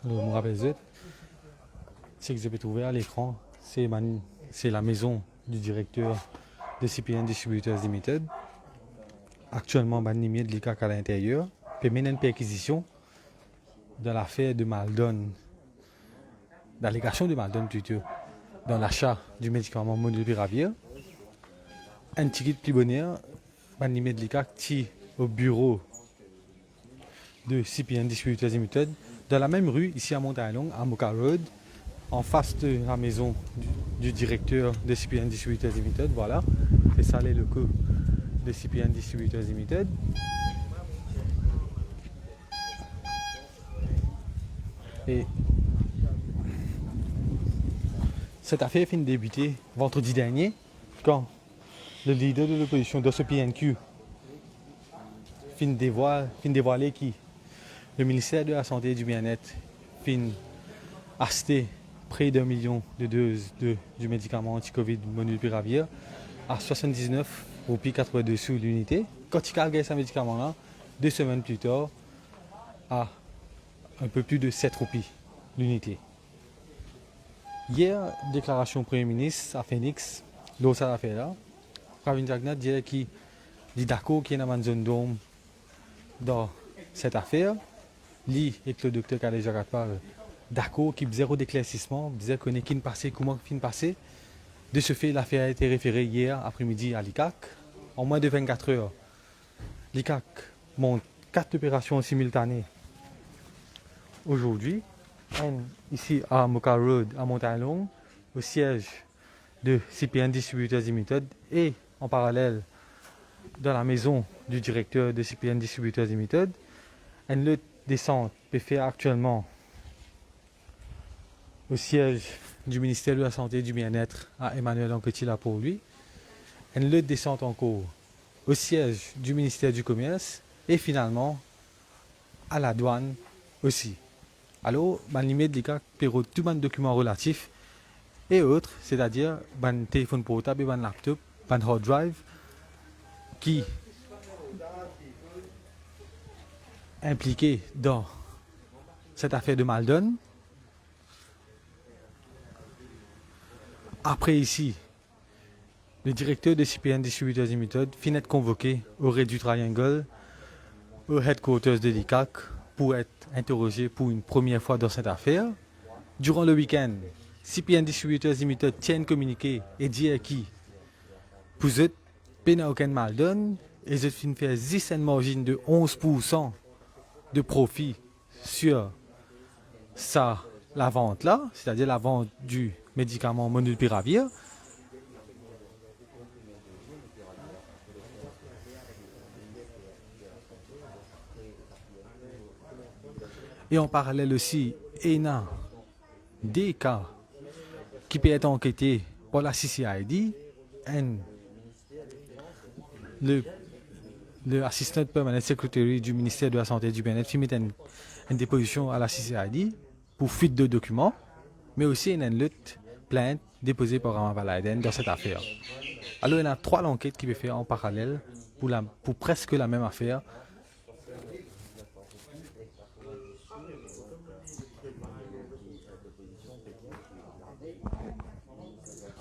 Je me rappelle ça. C'est que je peux trouver à l'écran, c'est la maison du directeur de CPN Distributors Limited. Actuellement, il y a de l'ICAC à l'intérieur. Puis il y a une perquisition dans l'affaire de Maldon, d'allégation de Maldon plutôt, dans l'achat du médicament Molnupiravir. Un ticket plus bonheur, il y a de l'ICAC au bureau de CPN Distributors Limited, dans la même rue, ici à Montagnelong, à Moka Road, en face de la maison du directeur de CPN Distributors Limited. Voilà, c'est ça les locaux de CPN Distributors Limited. Et cette affaire fin de débuter vendredi dernier, quand le leader de l'opposition de ce PNQ fin dévoiler qui le ministère de la Santé et du Bien-être fin acheter près d'1 million de doses du médicament anti-Covid Molnupiravir à 79 roupies 82 sous l'unité. Quand il cargue ce médicament-là, 2 semaines plus tard, à un peu plus de 7 roupies l'unité. Hier, déclaration Premier ministre à Phoenix, l'autre ça l'affaire là. Pravin Jagnat dit qu'il est d'accord qu'il y a une zone d'ombre dans cette affaire. Lui et le docteur Khaled Jagatpal d'accord, qui zéro d'éclaircissement, disait qu'on est qui passé, comment fin passé. De ce fait, l'affaire a été référée hier après-midi à l'ICAC. En moins de 24 heures, l'ICAC monte 4 opérations simultanées aujourd'hui. Ici à Moka Road, à Montagnelong, au siège de CPN Distributors Limited et en parallèle dans la maison du directeur de CPN Distributors Limited. Une descente est faite actuellement au siège du ministère de la Santé et du Bien-être à Emmanuel Anquetil là pour lui. Une lutte descente en cours au siège du ministère du Commerce et finalement à la douane aussi. Alors, limite des cas pour tout les documents relatifs et autres, c'est-à-dire un téléphone portable et un laptop, un hard drive qui impliqué dans cette affaire de Maldon. Après ici, le directeur de CPN Distributors Limited finit de convoqué au Raid du Triangle, au headquarters de l'ICAC, pour être interrogé pour une première fois dans cette affaire. Durant le week-end, CPN Distributors Limited tient un communiqué et dit à qui pour eux, il n'y a aucun Maldon et je fin faire 10 une margine de 11% de profit sur la vente là, c'est-à-dire la vente du médicament Molnupiravir. Et en parallèle aussi, il y a des cas qui peuvent être enquêtés par la CCID. Le assistant permanent secrétaire du ministère de la Santé et du Bien-être fait mettre une déposition à la CCID pour fuite de documents, mais aussi il y a une lutte plainte déposée par Rama Balaiden dans cette affaire. Alors il y a 3 enquêtes qui peuvent faire en parallèle pour presque la même affaire.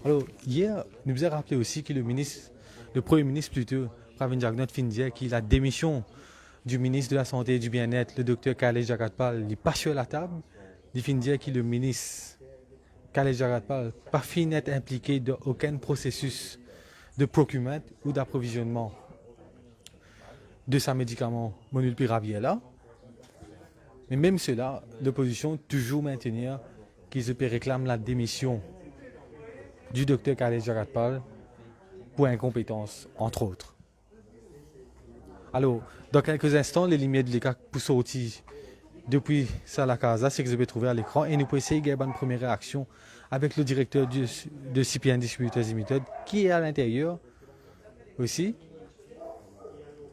Alors, hier, nous vous avons rappelé aussi que le Premier ministre plutôt, Pravin Jagnat, fin dire que la démission du ministre de la Santé et du Bien-être, le docteur Khaled Jagatpal, n'est pas sur la table. Il fin dire que le ministre Khaled Jagatpal n'a pas fin d'être impliqué dans aucun processus de procurement ou d'approvisionnement de sa médicament Molnupiravir là. Mais même cela, l'opposition toujours maintenir qu'ils réclament la démission du docteur Khaled Jagatpal pour incompétence, entre autres. Alors, dans quelques instants, les lumières de l'ICAC pour sortir depuis ça la casa, c'est que je vais trouver à l'écran et nous pouvons essayer de faire une première réaction avec le directeur de CPN Distributors Limited qui est à l'intérieur aussi.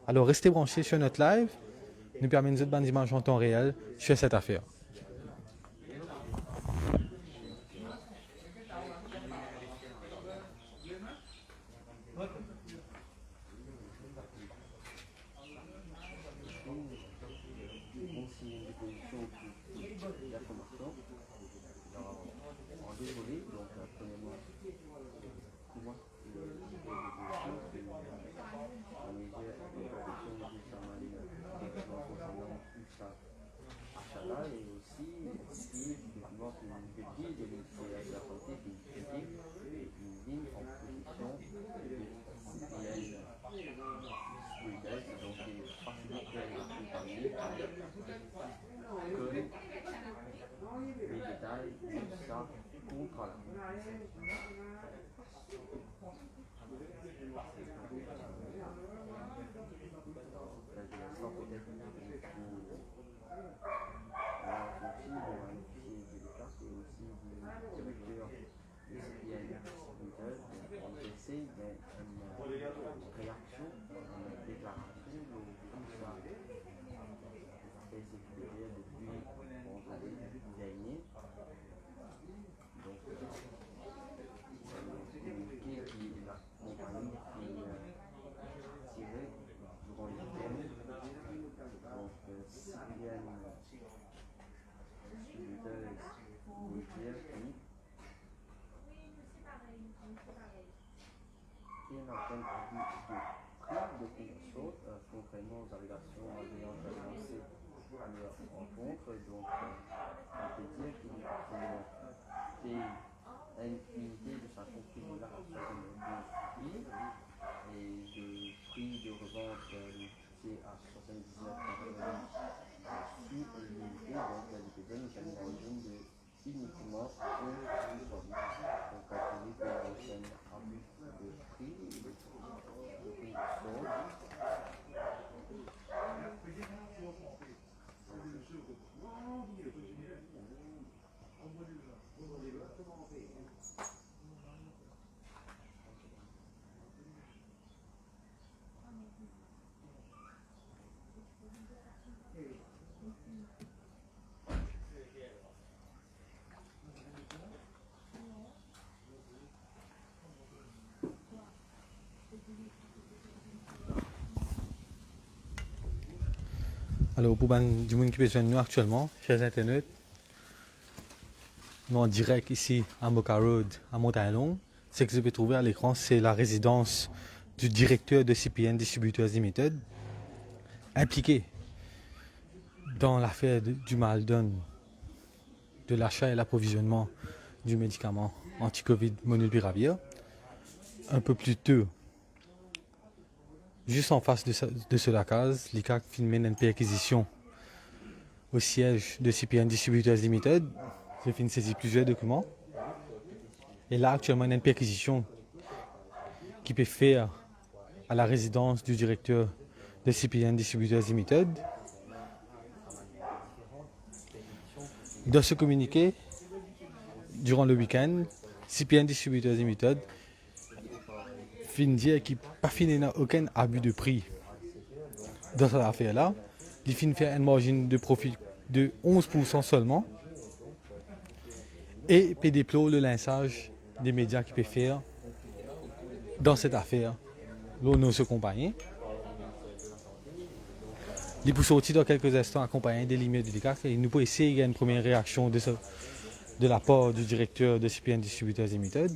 Alors, restez branchés sur notre live, nous permet de bonnes images en temps réel sur cette affaire. d'information. En deux volets, donc premièrement, comment la média de protection du saman concernant Usa Achala et aussi qui documente une petite de l'Université de la Santé qui critique une ligne en position de CPN Squidez, donc qui facilite la compagnie comme les détails de sa contre contrairement aux allégations ayant avancées à leur rencontre. Donc, on peut dire qu'il a une unité de sa contribution à 72 prix et de prix de revente limitée à 79,90 sur l'unité. Donc, la DPD nous a mis dans une de uniquement un produit. Donc, calculé pour la chaîne abus de prix et de prix de Alors, pour les gens qui besoin de nous actuellement, chers internautes, nous en direct ici à Mocha Road, à Montagne Longue. Ce que vous pouvez trouver à l'écran, c'est la résidence du directeur de CPN Distributors Limited, impliqué dans l'affaire du Maldon, de l'achat et l'approvisionnement du médicament anti-Covid Molnupiravir. Un peu plus tôt, juste en face de cela case, l'ICAC filmé une perquisition au siège de CPN Distributors Limited. J'ai fait une saisie plusieurs documents. Et là, actuellement, il y a une perquisition qui peut faire à la résidence du directeur de CPN Distributors Limited. Dans ce communiqué, durant le week-end, CPN Distributors Limited fin dire qu'il n'a aucun abus de prix dans cette affaire-là. Il fin faire une margine de profit de 11% seulement. Et peut déplorer le lynchage des médias qui peut faire dans cette affaire. Là, nous se compagnie. Il peut sortir dans quelques instants accompagné des limites de l'ICAC et nous pouvons essayer de une première réaction de la part du directeur de CPN Distributors Limited.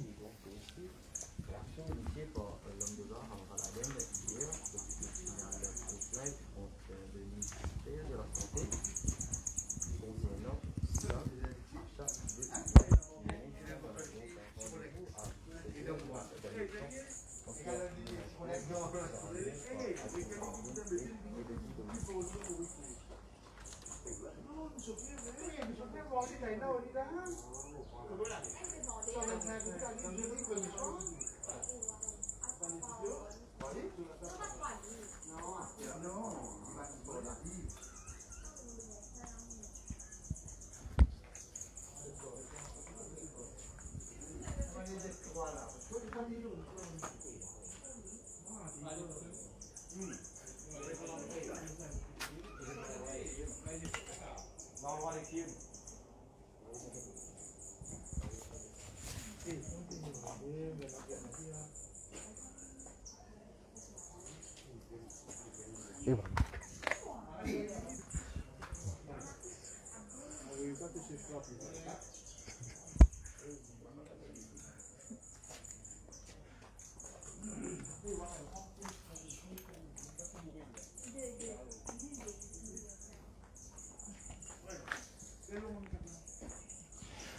Et voilà.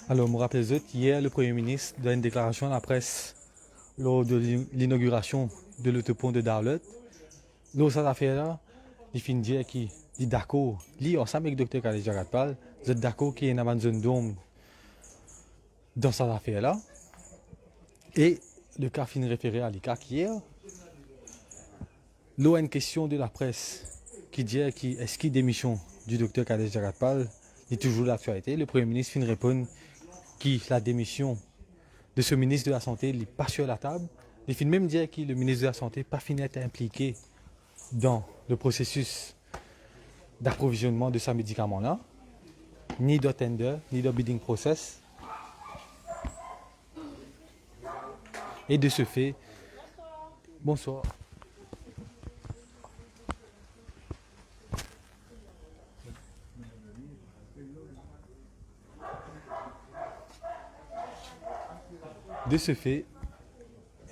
Alors, je me rappelle hier, le Premier ministre donne une déclaration à la presse lors de l'inauguration de l'autopont de Darlot. Lors de cette affaire-là, il finit de dire qu'il est d'accord. Lui, ensemble avec le Dr Khaled Jagatpal, vous êtes d'accord qu'il y a une zone d'ombre dans cette affaire-là. Et le cas finit référé à l'ICAC hier. Là, il y a une question de la presse qui dit est-ce qu'il démission du Dr Khaled Jagatpal est toujours d'actualité. Le Premier ministre finit répondre que la démission de ce ministre de la Santé n'est pas sur la table. Il finit même dire que le ministre de la Santé n'a pas fini d'être impliqué dans le processus d'approvisionnement de ce médicament-là, ni de tender, ni de bidding process. Et de ce fait, bonsoir. De ce fait,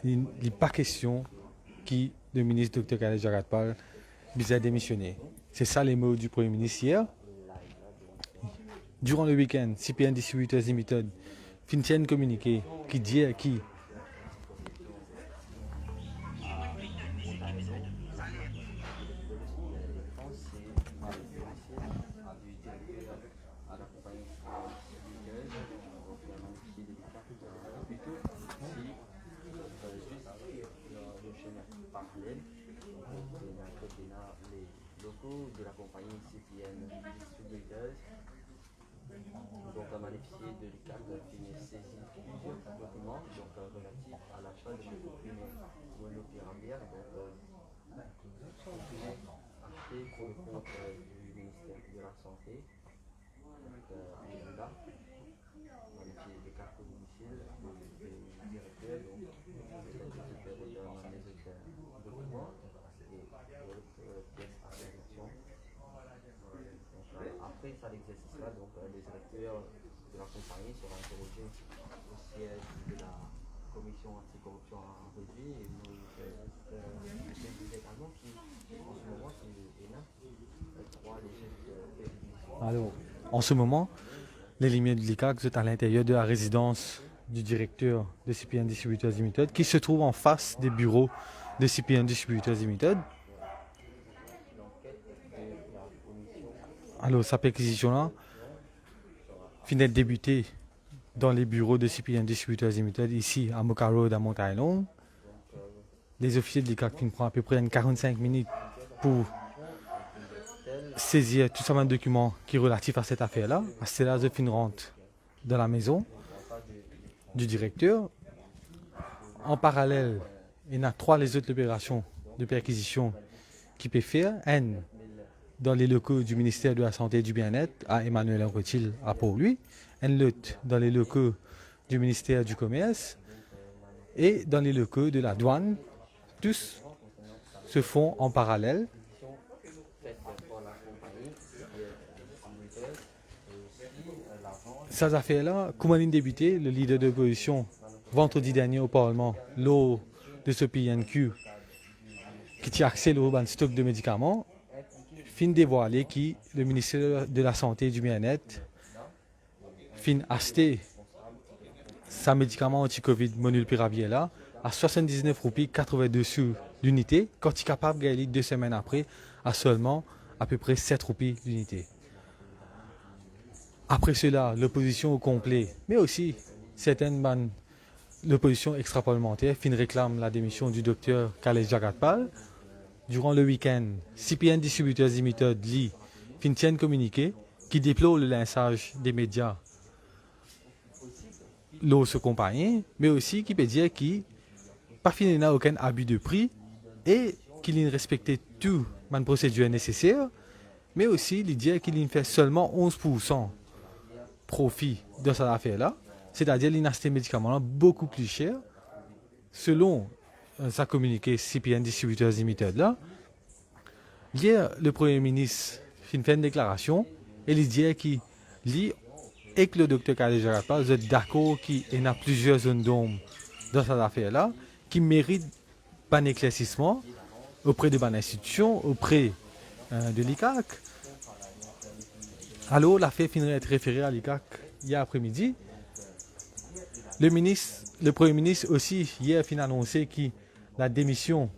il n'est pas question que le ministre Dr Khaled Jagatpal vise à démissionner. C'est ça les mots du Premier ministre hier. Durant le week-end, CPN Distributors Limited finit un communiqué qui dit qui de la compagnie CPN Distributors. Donc, un magnifié de l'ICAC qui saisit plusieurs documents relatifs à l'achat de comprimés molnupiravir, achetés pour le compte du ministère de la Santé. Donc, là, magnifié des cartes de domicile du directeur, donc, les autres documents et d'autres pièces à rédaction. Après l'exercice-là, le directeur de la compagnie sera interrogé au siège de la commission anticorruption en Régie et nous disons également qu'en ce moment, il y a 3 légers périmètres. Alors, en ce moment, les lumières de l'ICAC sont à l'intérieur de la résidence du directeur de CPN Distributors Limited qui se trouve en face des bureaux de CPN Distributors Limited. Alors, sa perquisition-là finit d'être débutée dans les bureaux de CPN Distributors Limited ici à Moka Road à Mount Island. Les officiers de l'ICAC prennent à peu près 45 minutes pour saisir tout ça de documents qui sont relatifs à cette affaire-là. À ce là, je rentre dans la maison du directeur. En parallèle, il y a 3 les autres opérations de perquisition qui peuvent faire. Une dans les locaux du ministère de la Santé et du Bien-être à Emmanuel Rothil à Port-Louis. Une autre dans les locaux du ministère du Commerce et dans les locaux de la douane. Tous se font en parallèle. Ces affaires-là, Koumanine Débuté, le leader de l'opposition, vendredi dernier au Parlement, lors de ce PNQ, qui tient accès au stock de médicaments, fin dévoilé que le ministère de la Santé et du Bien-être fin acheter sa médicament anti-Covid molnupiravir là à 79 roupies 82 sous l'unité, quand il est capable de gagner 2 semaines après à seulement à peu près 7 roupies l'unité. Après cela, l'opposition au complet, mais aussi certaines l'opposition extra-parlementaire fin réclame la démission du docteur Khaled Jagatpal. Durant le week-end, CPN Distributors Limited fin tient communiqué qui déplore le lynchage des médias lors ce compagnie, mais aussi qui peut dire qu'il pas fini n'a aucun abus de prix et qu'il respectait toutes les procédures nécessaires, mais aussi il dit qu'il fait seulement 11% profit de cette affaire-là, c'est-à-dire qu'il a acheté des médicaments beaucoup plus chers, selon sa communiqué CPN Distributors Limited là. Hier, le Premier ministre fait une déclaration et il dit qu'il et que le docteur Khaled Jarapa, vous êtes d'accord qu'il y a plusieurs zones d'ombre dans cette affaire-là qui méritent un éclaircissement auprès de bonnes institutions, auprès de l'ICAC. Alors, l'affaire finirait d'être référée à l'ICAC hier après-midi. Le Premier ministre aussi, hier, a annoncé que la démission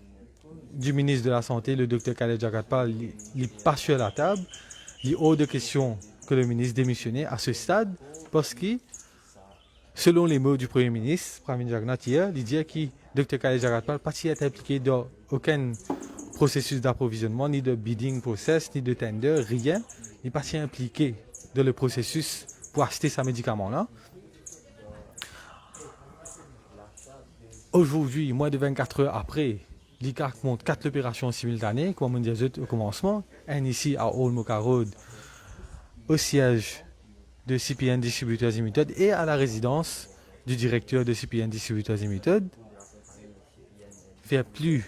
du ministre de la Santé, le docteur Khaled Jarapa, n'est pas sur la table. Il est hors de question que le ministre démissionne à ce stade parce que, selon les mots du Premier ministre, Pravin Jagannath hier, il dit que le Dr Khaled Jarapa n'a pas été impliqué dans aucun processus d'approvisionnement, ni de bidding process, ni de tender, rien. Il n'est pas impliqué dans le processus pour acheter ce médicament-là. Aujourd'hui, moins de 24 heures après, l'ICAC monte 4 opérations simultanées, comme on disait au commencement, un ici à Old Mocha Road, au siège de CPN Distributors Limited et à la résidence du directeur de CPN Distributors Limited. Fait plus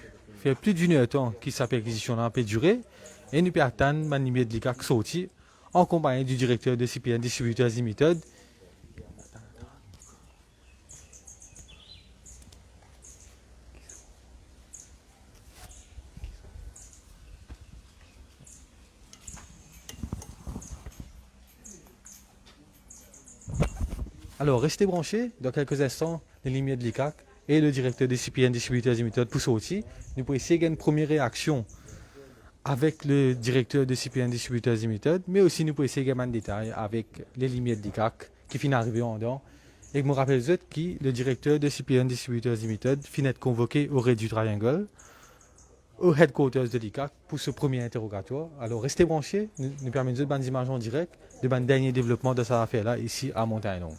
d'une heure de temps que sa perquisition a pu durer et nous pouvons attendre le numéro de l'ICAC sorti en compagnie du directeur de CPN Distributors Limited. Alors, restez branchés. Dans quelques instants, les lumières de l'ICAC et le directeur de CPN Distributors Limited pour sortir. Nous pouvons essayer une première réaction avec le directeur de CPN Distributors Limited, mais aussi nous pouvons essayer un détail avec les lumières de l'ICAC qui finissent d'arriver en dedans. Et je me rappelle que le directeur de CPN Distributors Limited finit de convoquer au Raid du Triangle, au headquarters de l'ICAC pour ce premier interrogatoire. Alors, restez branchés. Nous permettons de bonnes images en direct de bonnes derniers développements de cette affaire-là ici à Montagne-Longue.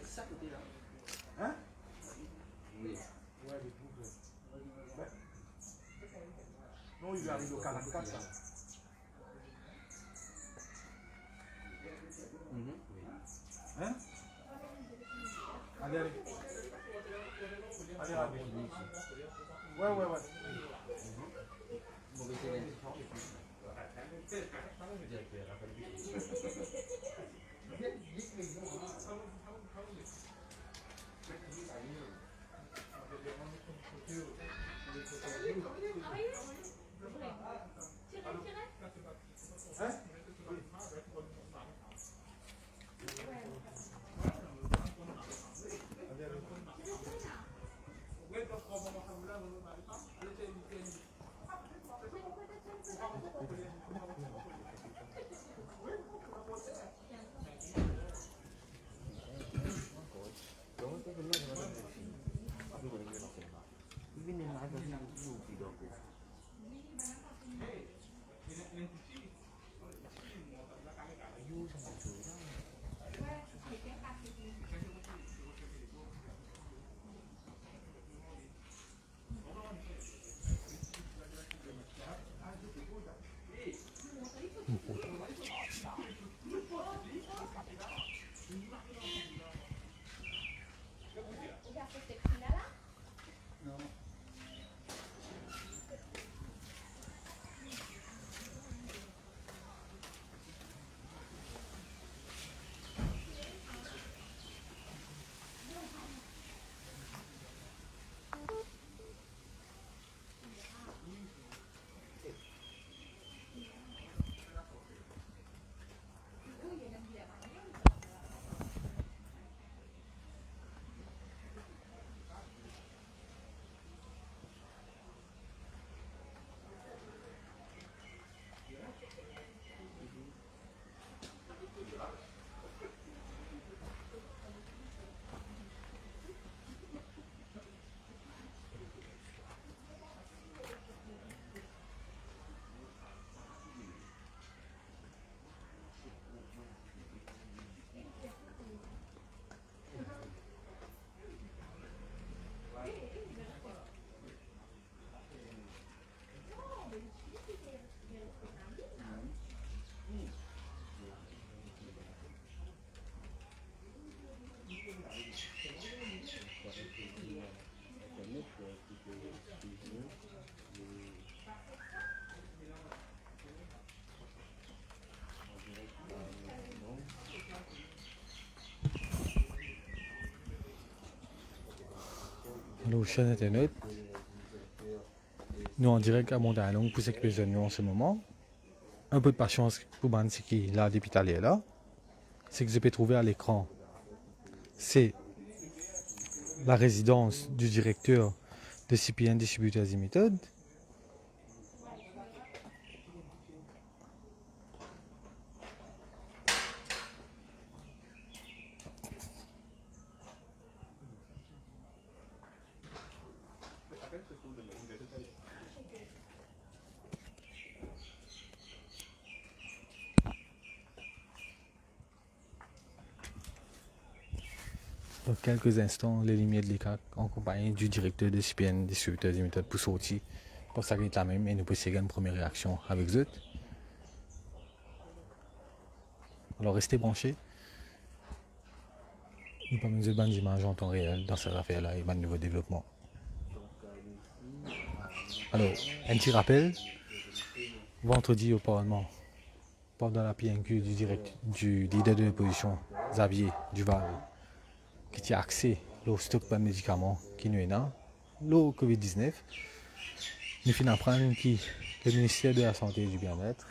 Ça côté là. Hein? Oui. Ouais, les boucles. Non, il arrive au 44 ça. Hein? Allez, allez. Allez, allez. Ouais, ouais, ouais. nos chaînes internet. Nous en direct à Montalon pour s'occuper de nous en ce moment. Un peu de patience pour man qui là depuis tout à l'heure là. C'est que je peux trouver à l'écran. C'est la résidence du directeur de CPN Distributors Limited. Dans quelques instants, les lumières de l'ECAC en compagnie du directeur de CPN Distributors Limited pour sortir. Pour ça qu'il est la même et nous pouvons une première réaction avec eux. Alors restez branchés. Nous avons une bonne image en temps réel dans cette affaire-là et un nouveau développement. Alors, un petit rappel. Vendredi au Parlement, pendant la PNQ du leader de l'opposition, Xavier Duval, qui a accès au stock de médicaments qui nous est là, le Covid-19, nous finissons apprendre que le ministère de la Santé et du Bien-être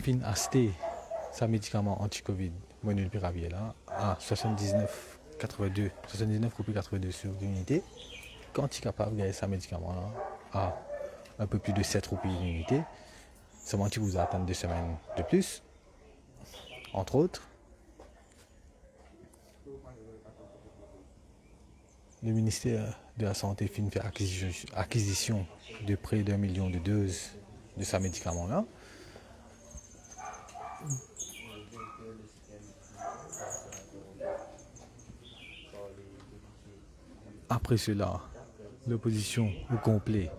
finit acheter sa médicament anti-Covid, Molnupiravir là, à 79,82 sur l'unité, quand il est capable de gagner sa médicament là, à un peu plus de 7 roupies l'unité, seulement tu vous attends 2 semaines de plus. Entre autres, le ministère de la Santé finit faire acquisition de près d'1 million de doses de ce médicament-là. Après cela, l'opposition au complet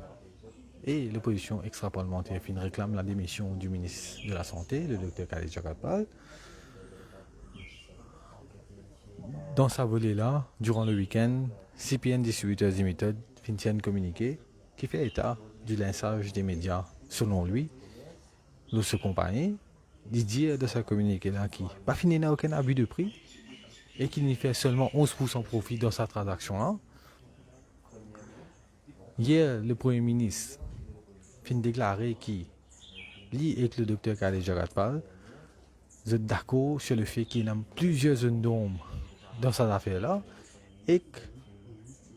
et l'opposition extra-parlementaire réclame la démission du ministre de la Santé, le Dr Khaled Jagapal. Dans sa volée-là, durant le week-end, CPN Distributors Limited tient un communiqué qui fait état du lynchage des médias, selon lui, de ce compagnie, il dit de sa communiqué-là qui pas fini n'a aucun abus de prix et qu'il n'y fait seulement 11% profit dans sa transaction-là. Hier, le Premier ministre a déclaré qu'il lui et le Dr Khaled Jagapal sont d'accord sur le fait qu'il y a plusieurs zones d'ombre dans cette affaire-là et que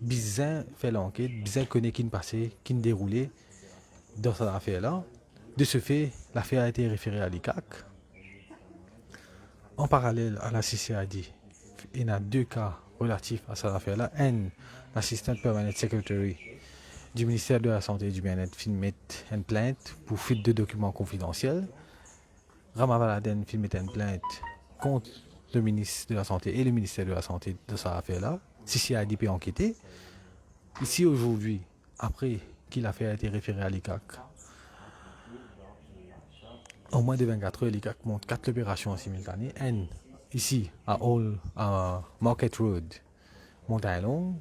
Bizin fait l'enquête, Bizin connaît qui ne passait, qui ne déroulait dans cette affaire-là. De ce fait, l'affaire a été référée à l'ICAC. En parallèle à la CCAD, il y a 2 cas relatifs à cette affaire-là. Un, l'assistant permanent secretary du ministère de la Santé et du Bien-être filme une plainte pour fuite de documents confidentiels. Ramavaladen filme une plainte contre le ministre de la Santé et le ministère de la Santé de cette affaire-là. CCAD peut enquêter. Ici aujourd'hui, après que l'affaire a été référée à l'ICAC, en moins de 24 heures, l'ICAC monte 4 opérations en simultané. Une ici à Market Road, Montalon,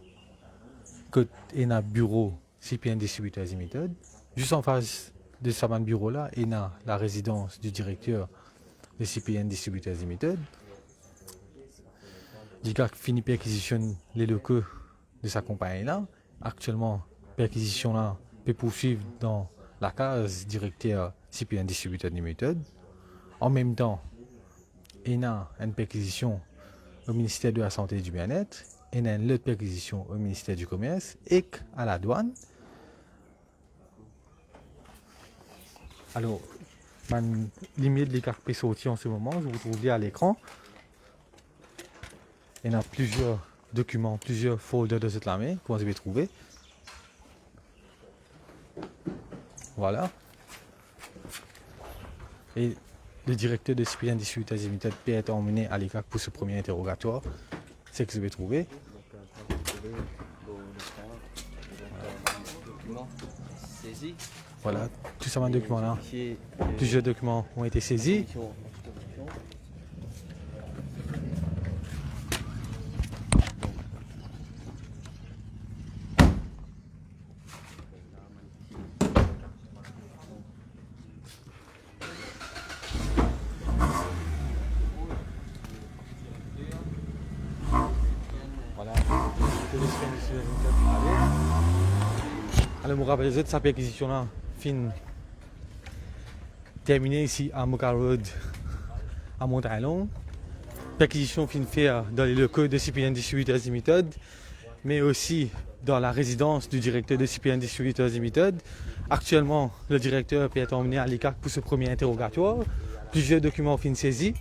que il y a un bureau CPN Distributors Limited. Juste en face de ce bureau-là, il y a la résidence du directeur de CPN Distributors Limited. L'ICAC finit perquisitionner les locaux de sa compagnie-là. Actuellement, perquisition-là peut poursuivre dans la case directeur CPN Distributors Limited. En même temps, il y a une perquisition au ministère de la Santé et du Bien-être, il y a une autre perquisition au ministère du Commerce et à la douane. Alors, l'email de l'ICAC peut sortir en ce moment, je vous trouve à l'écran. Il y a plusieurs documents, plusieurs folders de cette lame que vous avez trouvé. Voilà. Et le directeur de CPN Distributors Limited peut être emmené à l'ICAC pour ce premier interrogatoire. C'est ce que vous avez trouvé. Voilà, tout ça, un document là. Plusieurs documents ont été saisis. Distributors Limited. Alors, je rappelle que cette acquisition là fin terminée ici à Moka Road à Mont-Talon. L'acquisition fin faite dans les locaux de CPN Distributors Limited, mais aussi dans la résidence du directeur de CPN Distributors Limited. Actuellement, le directeur peut être emmené à l'ICAC pour ce premier interrogatoire. Plusieurs documents fin saisis.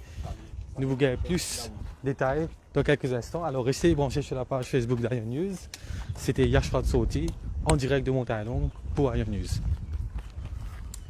Nous vous gagnons plus de détails dans quelques instants. Alors restez branchés sur la page Facebook d'Ion News. C'était Yashrat Soti en direct de Mont-Talon pour Ion News.